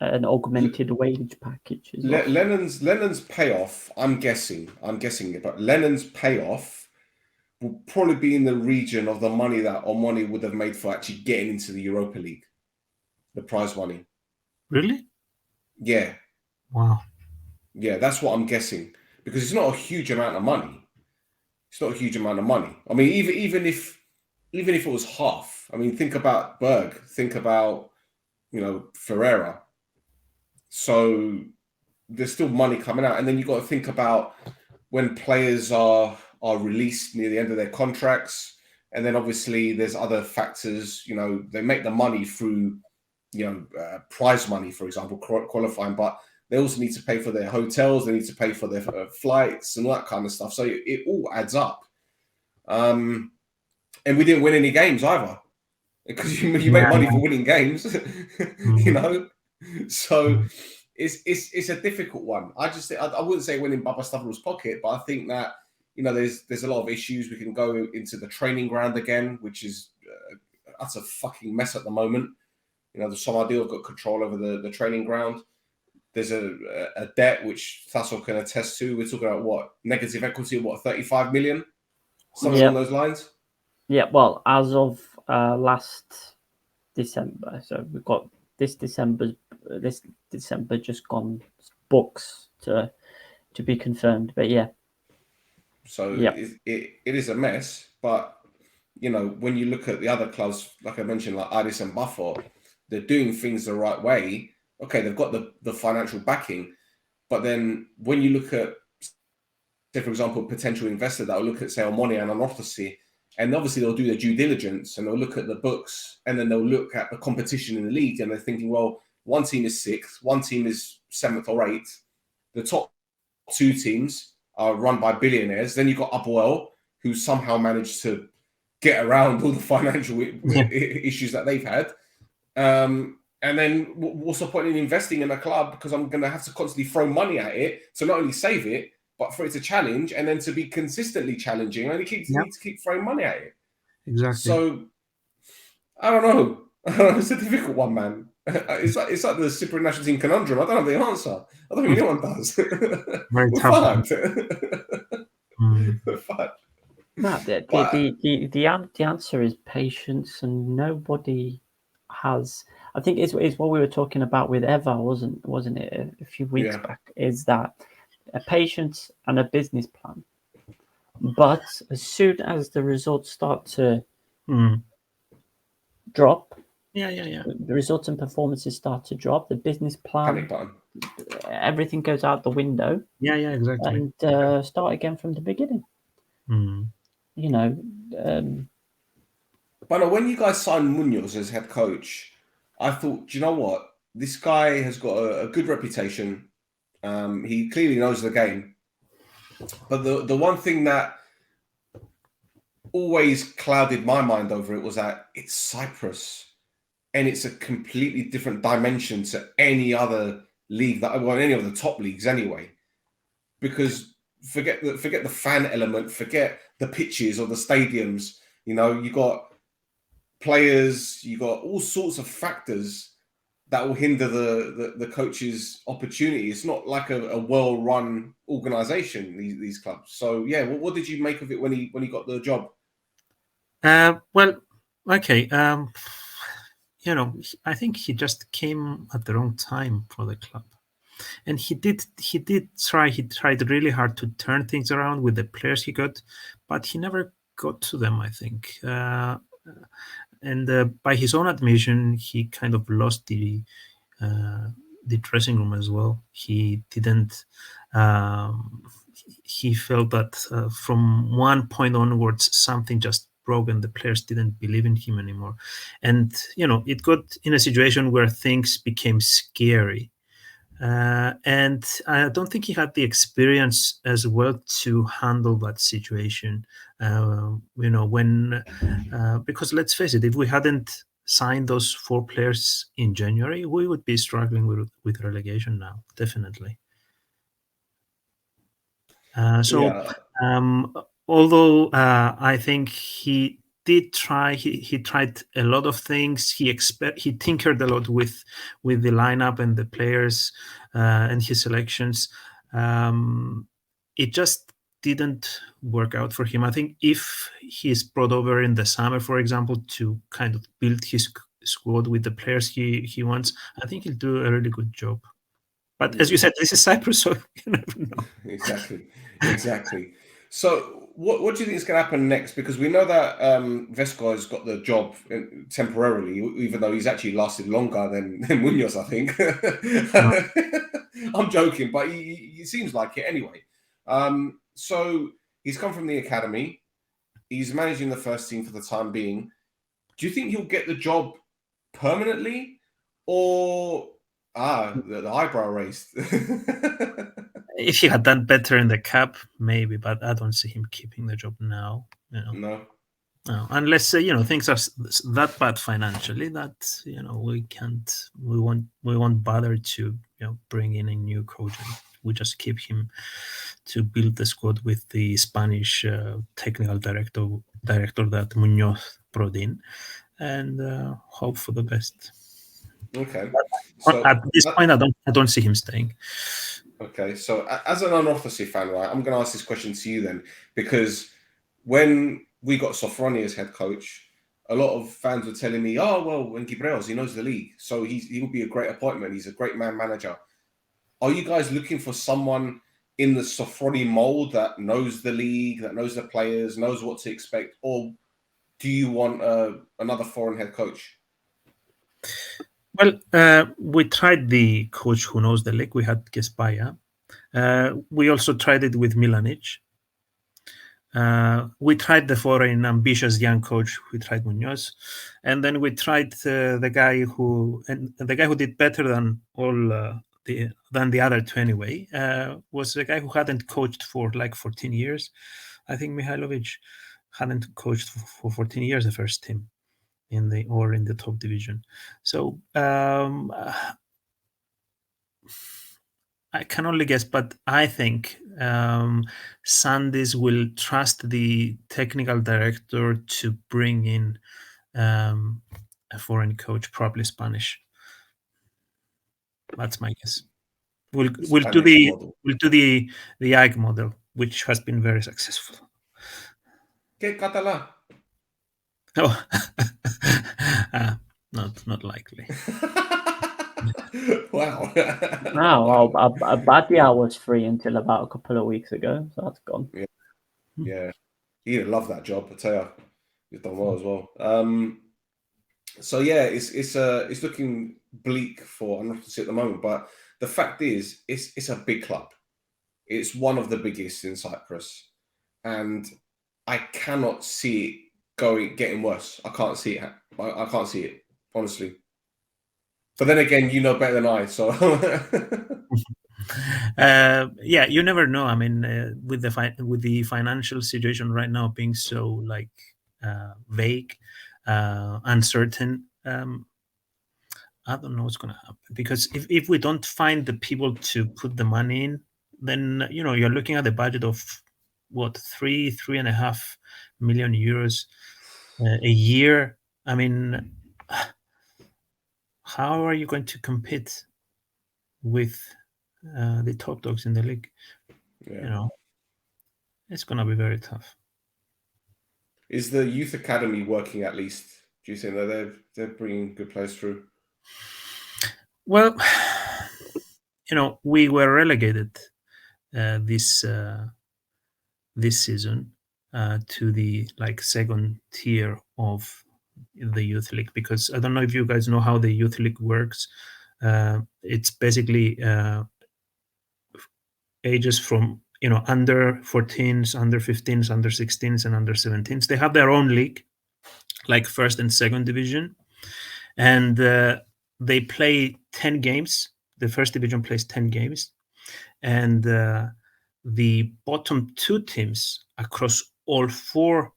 an augmented wage package as well. Lennon's payoff, I'm guessing, but Lennon's payoff will probably be in the region of the money that Omoni would have made for actually getting into the Europa League, the prize money. Really? Yeah. Wow. Yeah, that's what I'm guessing, because it's not a huge amount of money. I mean, even if it was half, I mean, think about Berg, think about, you know, Ferreira. So there's still money coming out, and then you got to think about when players are released near the end of their contracts, and then obviously there's other factors. You know, they make the money through, you know, prize money, for example, qualifying, but they also need to pay for their hotels, they need to pay for their flights and all that kind of stuff. So it all adds up. And we didn't win any games either, because you make money for winning games, you know. So it's a difficult one. I wouldn't say winning Babastauros' pocket, but I think that, you know, there's a lot of issues. We can go into the training ground again, which is that's a fucking mess at the moment. You know, the Somalia have got control over the training ground. There's a debt which Thassos can attest to. We're talking about what, negative equity of 35 million, something along those lines. Yeah, well, as of last December. So we've got this December just gone, books to be confirmed. But yeah. So Yeah. it is a mess. But when you look at the other clubs, like I mentioned, like Aris and Buffon, they're doing things the right way. Okay, they've got the financial backing, but then when you look at, say, for example, a potential investor that will look at, say, Omoni and Anorthosis, and obviously they'll do their due diligence and they'll look at the books and then they'll look at the competition in the league and they're thinking, well, one team is 6th, one team is 7th or 8th. The top 2 teams are run by billionaires. Then you've got Apoel, who somehow managed to get around all the financial issues that they've had. And then what's the point in investing in a club? Because I'm going to have to constantly throw money at it to not only save it, but for it to challenge and then to be consistently challenging. And you need to keep throwing money at it. Exactly. So I don't know. It's a difficult one, man. It's like the Cypriot national team conundrum. I don't have the answer. I don't think anyone does. Very We're tough. We're fucked. No, the answer is patience, and nobody has. I think it's what we were talking about with Eva, wasn't it, a few weeks back? Is that a patience and a business plan? But as soon as the results start to drop, the results and performances start to drop, the business plan, everything goes out the window. Yeah, exactly. And start again from the beginning. But when you guys signed Munoz as head coach, I thought, do you know what? This guy has got a good reputation. He clearly knows the game. But the one thing that always clouded my mind over it was that it's Cyprus. And it's a completely different dimension to any other league any of the top leagues anyway. Because forget the fan element, forget the pitches or the stadiums. You got players, you got all sorts of factors that will hinder the coach's opportunity. It's not like a well-run organization, these clubs. So yeah, what did you make of it when he got the job? Well, okay. I think he just came at the wrong time for the club. And he tried really hard to turn things around with the players he got, but he never got to them, I think. And by his own admission, he kind of lost the dressing room as well. He didn't. He felt that from one point onwards, something just broke, and the players didn't believe in him anymore. And it got in a situation where things became scary. And I don't think he had the experience as well to handle that situation. Because let's face it, if we hadn't signed those 4 players in January, we would be struggling with relegation now, definitely. Although I think he did try, he tried a lot of things. He tinkered a lot with the lineup and the players and his selections. It just didn't work out for him. I think if he's brought over in the summer, for example, to kind of build his squad with the players he wants, I think he'll do a really good job. But as you said, this is Cyprus, so you never know. Exactly. So what do you think is going to happen next? Because we know that Vesco has got the job temporarily, even though he's actually lasted longer than Munoz, I think. I'm joking, but he seems like it anyway. So he's come from the academy. He's managing the first team for the time being. Do you think he'll get the job permanently, or the eyebrow raised? If he had done better in the cup, maybe, but I don't see him keeping the job now. No, unless things are that bad financially that we won't bother to bring in a new coach. And we just keep him to build the squad with the Spanish technical director that Munoz brought in, and hope for the best. Okay. So at this point, I don't see him staying. Okay, so as an Anorthosis fan, right, I'm going to ask this question to you then, because when we got Sofroni as head coach, a lot of fans were telling me, "Oh well, when Gibreos, he knows the league, so he will be a great appointment. He's a great man manager." Are you guys looking for someone in the Sofroni mold that knows the league, that knows the players, knows what to expect, or do you want another foreign head coach? Well, we tried the coach who knows the league. We had Gespaya. We also tried it with Milanic. We tried the foreign ambitious young coach. We tried Munoz, and then we tried the guy who did better than all than the other two anyway. Was the guy who hadn't coached for like 14 years. I think Mihailovic hadn't coached for 14 years the first team in the top division. So I can only guess, but I think Sandys will trust the technical director to bring in a foreign coach, probably Spanish. That's my guess. We'll do the Ike model, which has been very successful. ¿Qué Catalá? Oh, not likely. Wow. Wow, Badia was free until about a couple of weeks ago, so that's gone. Yeah. He'd love that job, I tell you. You've done well as well. So yeah, it's looking bleak for Anorthosis at the moment, but the fact is, it's a big club. It's one of the biggest in Cyprus, and I cannot see it getting worse. I can't see it. I can't see it, honestly. But then again, you know better than I, so. Yeah, you never know. I mean, with the financial situation right now being so like vague, uncertain, I don't know what's going to happen, because if we don't find the people to put the money in, then you're looking at the budget of what 3.5 million euros a year. I mean, how are you going to compete with the top dogs in the league? Yeah. It's going to be very tough. Is the youth academy working at least? Do you think that they're bringing good players through? Well, we were relegated this season to the second tier of the youth league, because I don't know if you guys know how the youth league works. It's basically ages from under 14s, under 15s, under 16s, and under 17s. They have their own league, like first and second division, and they play 10 games. The first division plays 10 games, and the bottom two teams across all four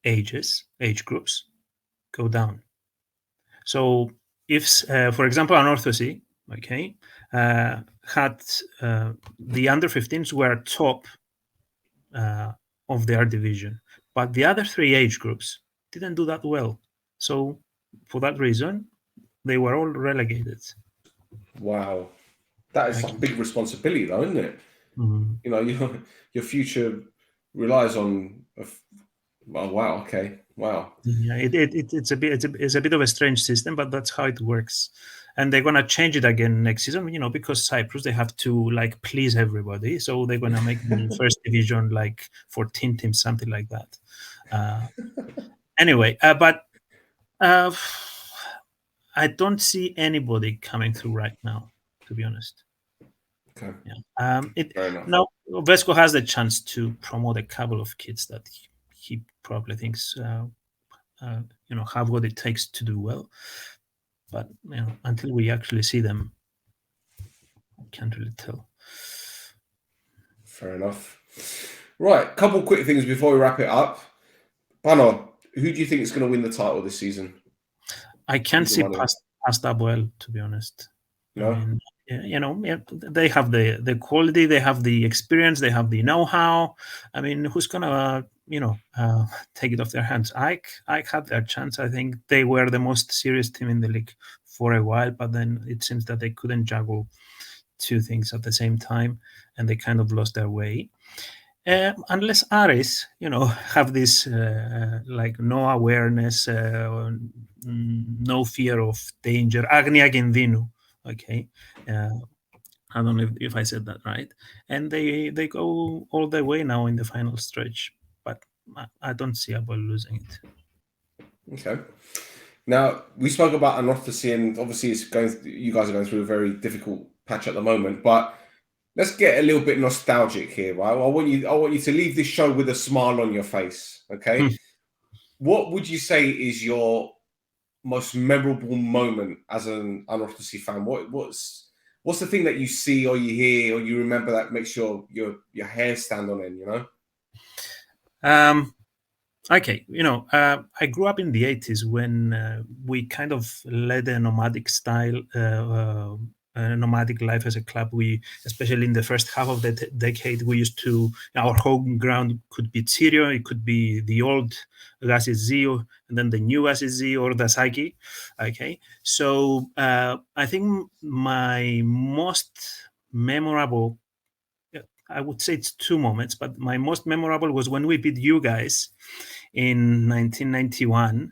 age groups go down. So if, for example, Anorthosis, had the under 15s were top of their division, but the other three age groups didn't do that well. So for that reason, they were all relegated. Wow, that is some big responsibility, though, isn't it? Mm-hmm. Your future relies on. Oh, wow. Okay. Wow. Yeah, it's a bit of a strange system, but that's how it works. And they're gonna change it again next season, because Cyprus, they have to please everybody, so they're gonna make the first division 14 teams, something like that. Anyway, but I don't see anybody coming through right now, to be honest. Okay. Yeah. Now Vesco has the chance to promote a couple of kids that he probably thinks have what it takes to do well, but until we actually see them, I can't really tell. Fair enough. Right, couple quick things before we wrap it up. Panos, who do you think is going to win the title this season? I can't see past Abuel, to be honest. No? I mean, they have the quality, they have the experience, they have the know-how. I mean, who's gonna take it off their hands? Ike had their chance. I think they were the most serious team in the league for a while, but then it seems that they couldn't juggle two things at the same time, and they kind of lost their way. Unless Aris, have this like no awareness, no fear of danger, agnia gendinu. Okay, I don't know if I said that right. And they go all the way now in the final stretch, but I don't see Apple losing it. Okay. Now we spoke about Anorthosis, and obviously you guys are going through a very difficult patch at the moment, but let's get a little bit nostalgic here, right? I want you to leave this show with a smile on your face. Okay. What would you say is your most memorable moment as an Anorthosis fan? What's the thing that you see or you hear or you remember that makes your hair stand on end, Okay, I grew up in the 80s when we kind of led a nomadic style, nomadic life as a club. We, especially in the first half of the decade, we used to, our home ground could be Cypriot, it could be the old Gazizio, and then the new Gazizio or the Saki. Okay, so I think my most memorable, I would say it's two moments, but my most memorable was when we beat you guys in 1991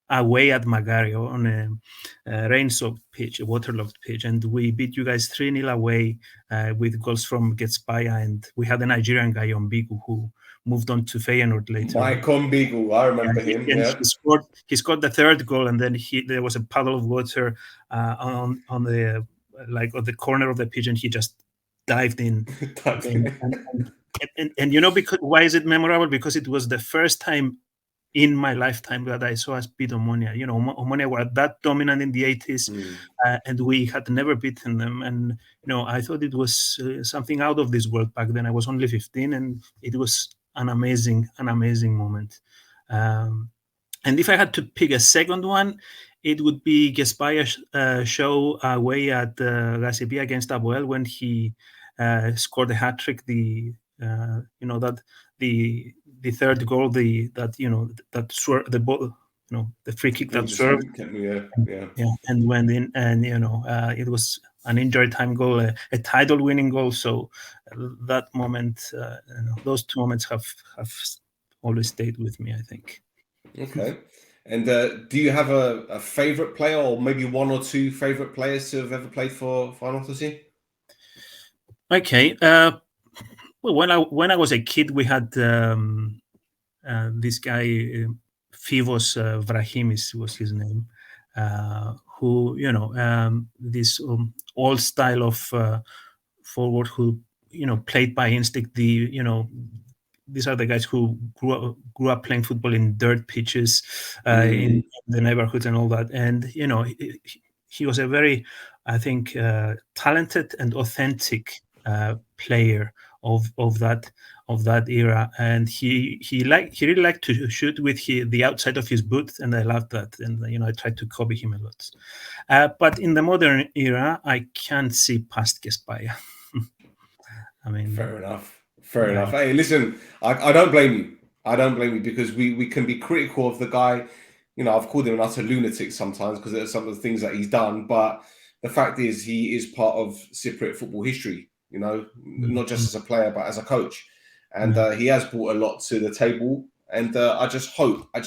away at Magario on a rain-soaked pitch, a waterlogged pitch, and we beat you guys 3-0 away with goals from Getspaya, and we had a Nigerian guy on Bigu who moved on to Feyenoord later. Mike Bigu, I remember him. Yeah. He scored the third goal, and then there was a puddle of water on the corner of the pitch, and he just dived in. And because why is it memorable? Because it was the first time in my lifetime that I saw us beat Omonia. Omonia were that dominant in the 80s, and we had never beaten them. And I thought it was something out of this world back then. I was only 15, and it was an amazing moment. And if I had to pick a second one, it would be Gespaya's show away at Gazipia against Apoel when he scored a hat trick. The third goal, the ball, the free kick that swerved, and went in, and it was an injury time goal, a title winning goal. So that moment, those two moments have always stayed with me, I think. Okay. And do you have a favorite player, or maybe one or two favorite players to have ever played for Anorthosis? Okay. Well, when I was a kid, we had this guy, Fivos Vrahimis was his name, who this old style of forward who played by instinct. These are the guys who grew up playing football in dirt pitches in the neighborhoods and all that. And he was a very, I think, talented and authentic player of that era, and he really liked to shoot with the outside of his boot, and I loved that, and I tried to copy him a lot. But in the modern era, I can't see past Gespaya. I mean, fair enough. Hey, listen, I don't blame you. I don't blame you, because we can be critical of the guy. I've called him an utter lunatic sometimes because of some of the things that he's done, but the fact is he is part of Cypriot football history. Not just as a player, but as a coach. And he has brought a lot to the table. And I just hope I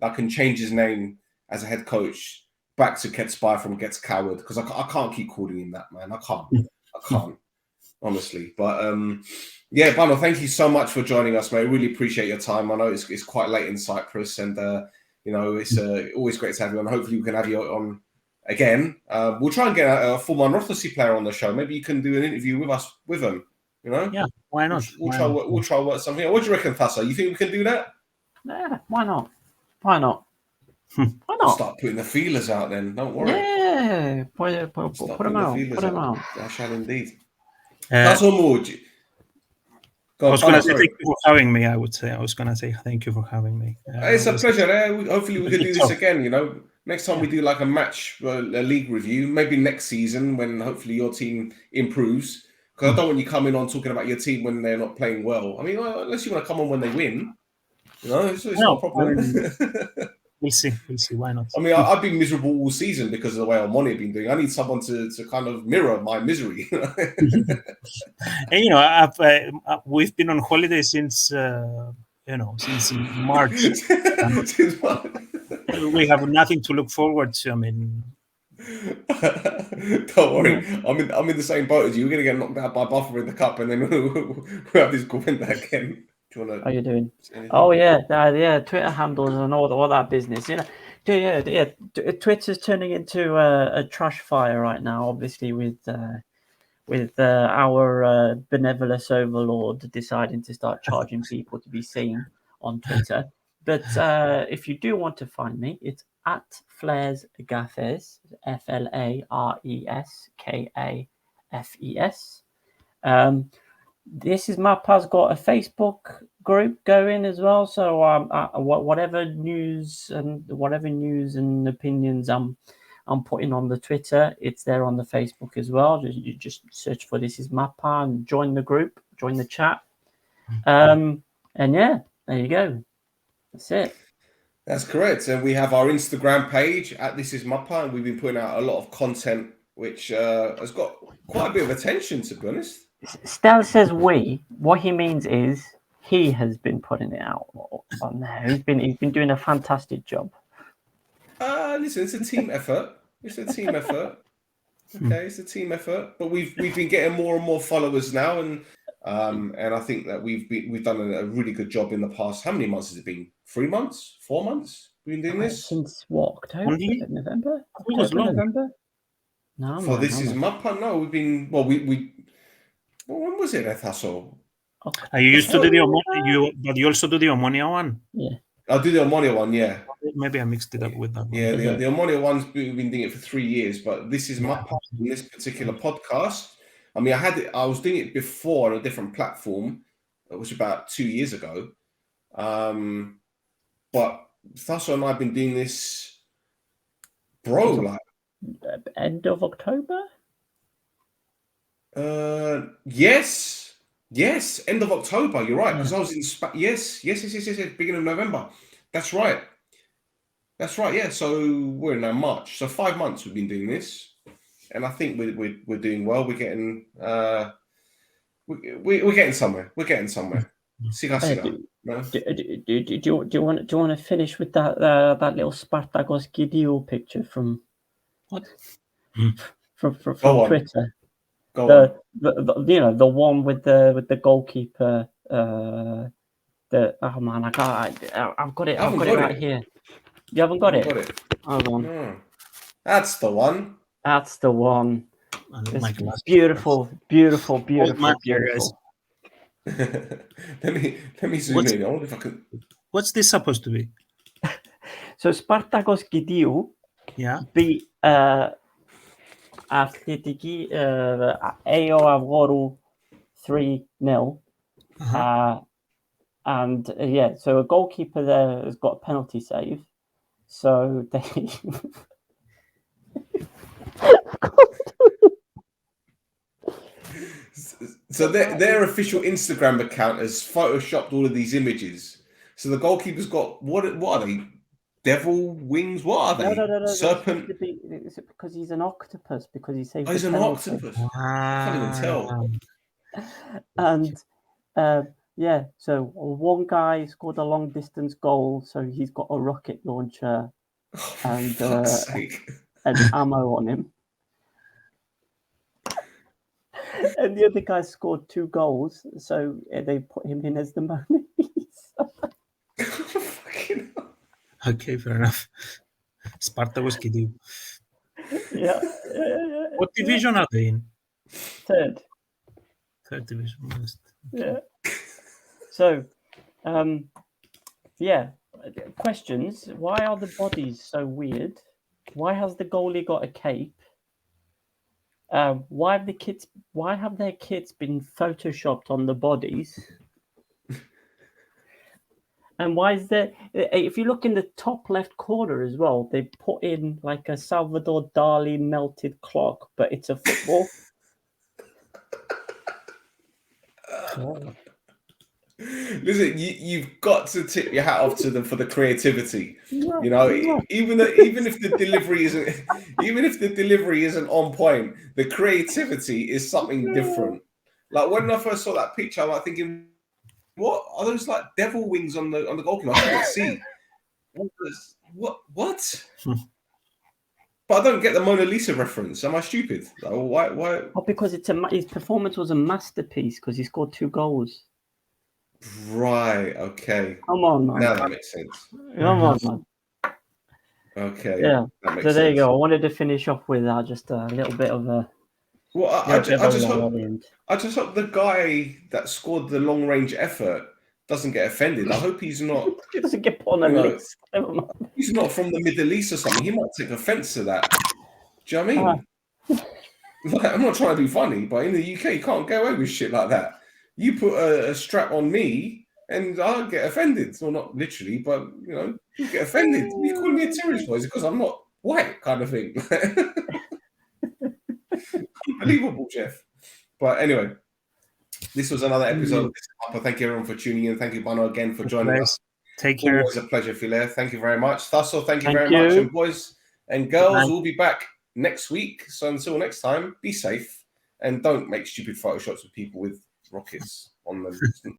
can change his name as a head coach back to Getspire from Gets Coward, because I can't keep calling him that, man. I can't, honestly. But yeah, Panos, thank you so much for joining us, mate. I really appreciate your time. I know it's quite late in Cyprus, and it's always great to have you on. Hopefully we can have you on again. We'll try and get a former Anorthosis player on the show. Maybe you can do an interview with him. Yeah, why not? We'll try work something. What do you reckon, Thassos? You think we can do that? Yeah, why not? Why not? Start putting the feelers out then. Don't worry. Yeah, put them out. Put them out. I shall indeed. That's all more. I was going to say thank you for having me. I was going to say thank you for having me. It's a pleasure. Hopefully we can do this again. Next time we do like a match, a league review, maybe next season when hopefully your team improves. Because I don't want you coming on talking about your team when they're not playing well. I mean, unless you want to come on when they win, it's not a problem. We'll see. Why not? I mean, I've been miserable all season because of the way Armani have been doing. I need someone to kind of mirror my misery. And we've been on holiday since since March. We have nothing to look forward to. I mean, don't worry, I'm in the same boat as you. We're gonna get knocked out by Buffer in the cup, and then we'll have this Gwenda again. Do you want to? How you doing? Oh yeah, Twitter handles and all that business. Twitter's turning into a trash fire right now. Obviously, with our benevolent overlord deciding to start charging people to be seen on Twitter. But if you do want to find me, it's at Flares Gaffes, FLARESKAFES. This is Mappa's got a Facebook group going as well. So whatever news and opinions I'm putting on the Twitter, it's there on the Facebook as well. You just search for This Is Mappa and join the group, join the chat. And yeah, there you go. That's it. That's correct. And we have our Instagram page at This Is Mappa, and we've been putting out a lot of content which has got quite a bit of attention, to be honest. Stel says we. What he means is he has been putting it out on there. He's been doing a fantastic job. Listen, it's a team effort. Okay, it's a team effort. But we've been getting more and more followers now, and I think that we've done a really good job in the past. How many months has it been? 3 months? 4 months? We've been doing this since what? October? November? It was long. November? No. For This Is Mappa? No, we've been. Well, we. Well, when was it, Thassos? You used to do the Omonia, but you also do the Omonia one. Yeah. I'll do the Omonia one, yeah. Maybe I mixed it up with that one. Yeah, the Omonia one's we've been doing it for 3 years, but This Is Mappa in this particular podcast. I mean, I was doing it before on a different platform, which was about 2 years ago. But Thassos and I have been doing this, bro, end of October? Yes, end of October. You're right, because I was in yes, beginning of November. That's right. Yeah. So we're now March. So 5 months we've been doing this, and I think we're doing well. We're getting we're getting somewhere. Siga. No? Do you want to finish with that little Spartakos Gidiou picture from what? from Go Twitter? On. Go on. The one with the goalkeeper. I've got it right here. You haven't got it? Hold on. No. That's the one. That's the one. It's beautiful. let me zoom in. I wonder if I can. What's this supposed to be? So Spartakos Gidiou beat Athletiki AO Avoru 3-0. And so a goalkeeper there has got a penalty save. So they So their official Instagram account has photoshopped all of these images. So the goalkeeper's got what are they? Devil wings? What are they? No. Serpent? It's because he's an octopus, because he saved. He's an octopus. I can't even tell. And so one guy scored a long distance goal, so he's got a rocket launcher and ammo on him. And the other guy scored 2 goals, so they put him in as the Mona Lisa. Okay, fair enough. Spartakos Gidiou. Yeah. What division are they in? Third division. Yeah. So, questions. Why are the bodies so weird? Why has the goalie got a cape? Why have their kits been photoshopped on the bodies? And why is there? If you look in the top left corner as well, they put in like a Salvador Dali melted clock, but it's a football. Listen, you've got to tip your hat off to them for the creativity. Yeah, You know, yeah. even if the delivery isn't on point, the creativity is something different. Like when I first saw that picture, I'm like thinking, what are those like devil wings on the goalkeeper? I couldn't see. What? But I don't get the Mona Lisa reference. Am I stupid? Like, why? Oh, because his performance was a masterpiece because he scored 2 goals. Right. Okay. Come on, man. Now that makes sense. Come on, man. Okay. Yeah. That makes So there you sense. go. I wanted to finish off with just a little bit of a. Well, I just hope end. I just hope the guy that scored the long range effort doesn't get offended. I hope he's not. He doesn't get put on a list. Never mind. He's not from the Middle East or something. He might take offence to that. Do you know what I mean? Like, I'm not trying to be funny, but in the UK, you can't get away with shit like that. You put a strap on me, and I'll get offended. Well, not literally, but you get offended. You call me a terrorist, boys, because I'm not white, kind of thing. Unbelievable, Jeff. But anyway, this was another episode of this Mappa. Thank you everyone for tuning in. Thank you, Panos, again for joining us. Take care. Always a pleasure, Philaire. Thank you very much. Thassos, thank you very much. And boys and girls, we'll be back next week. So until next time, be safe and don't make stupid photoshops of people with rockets on them.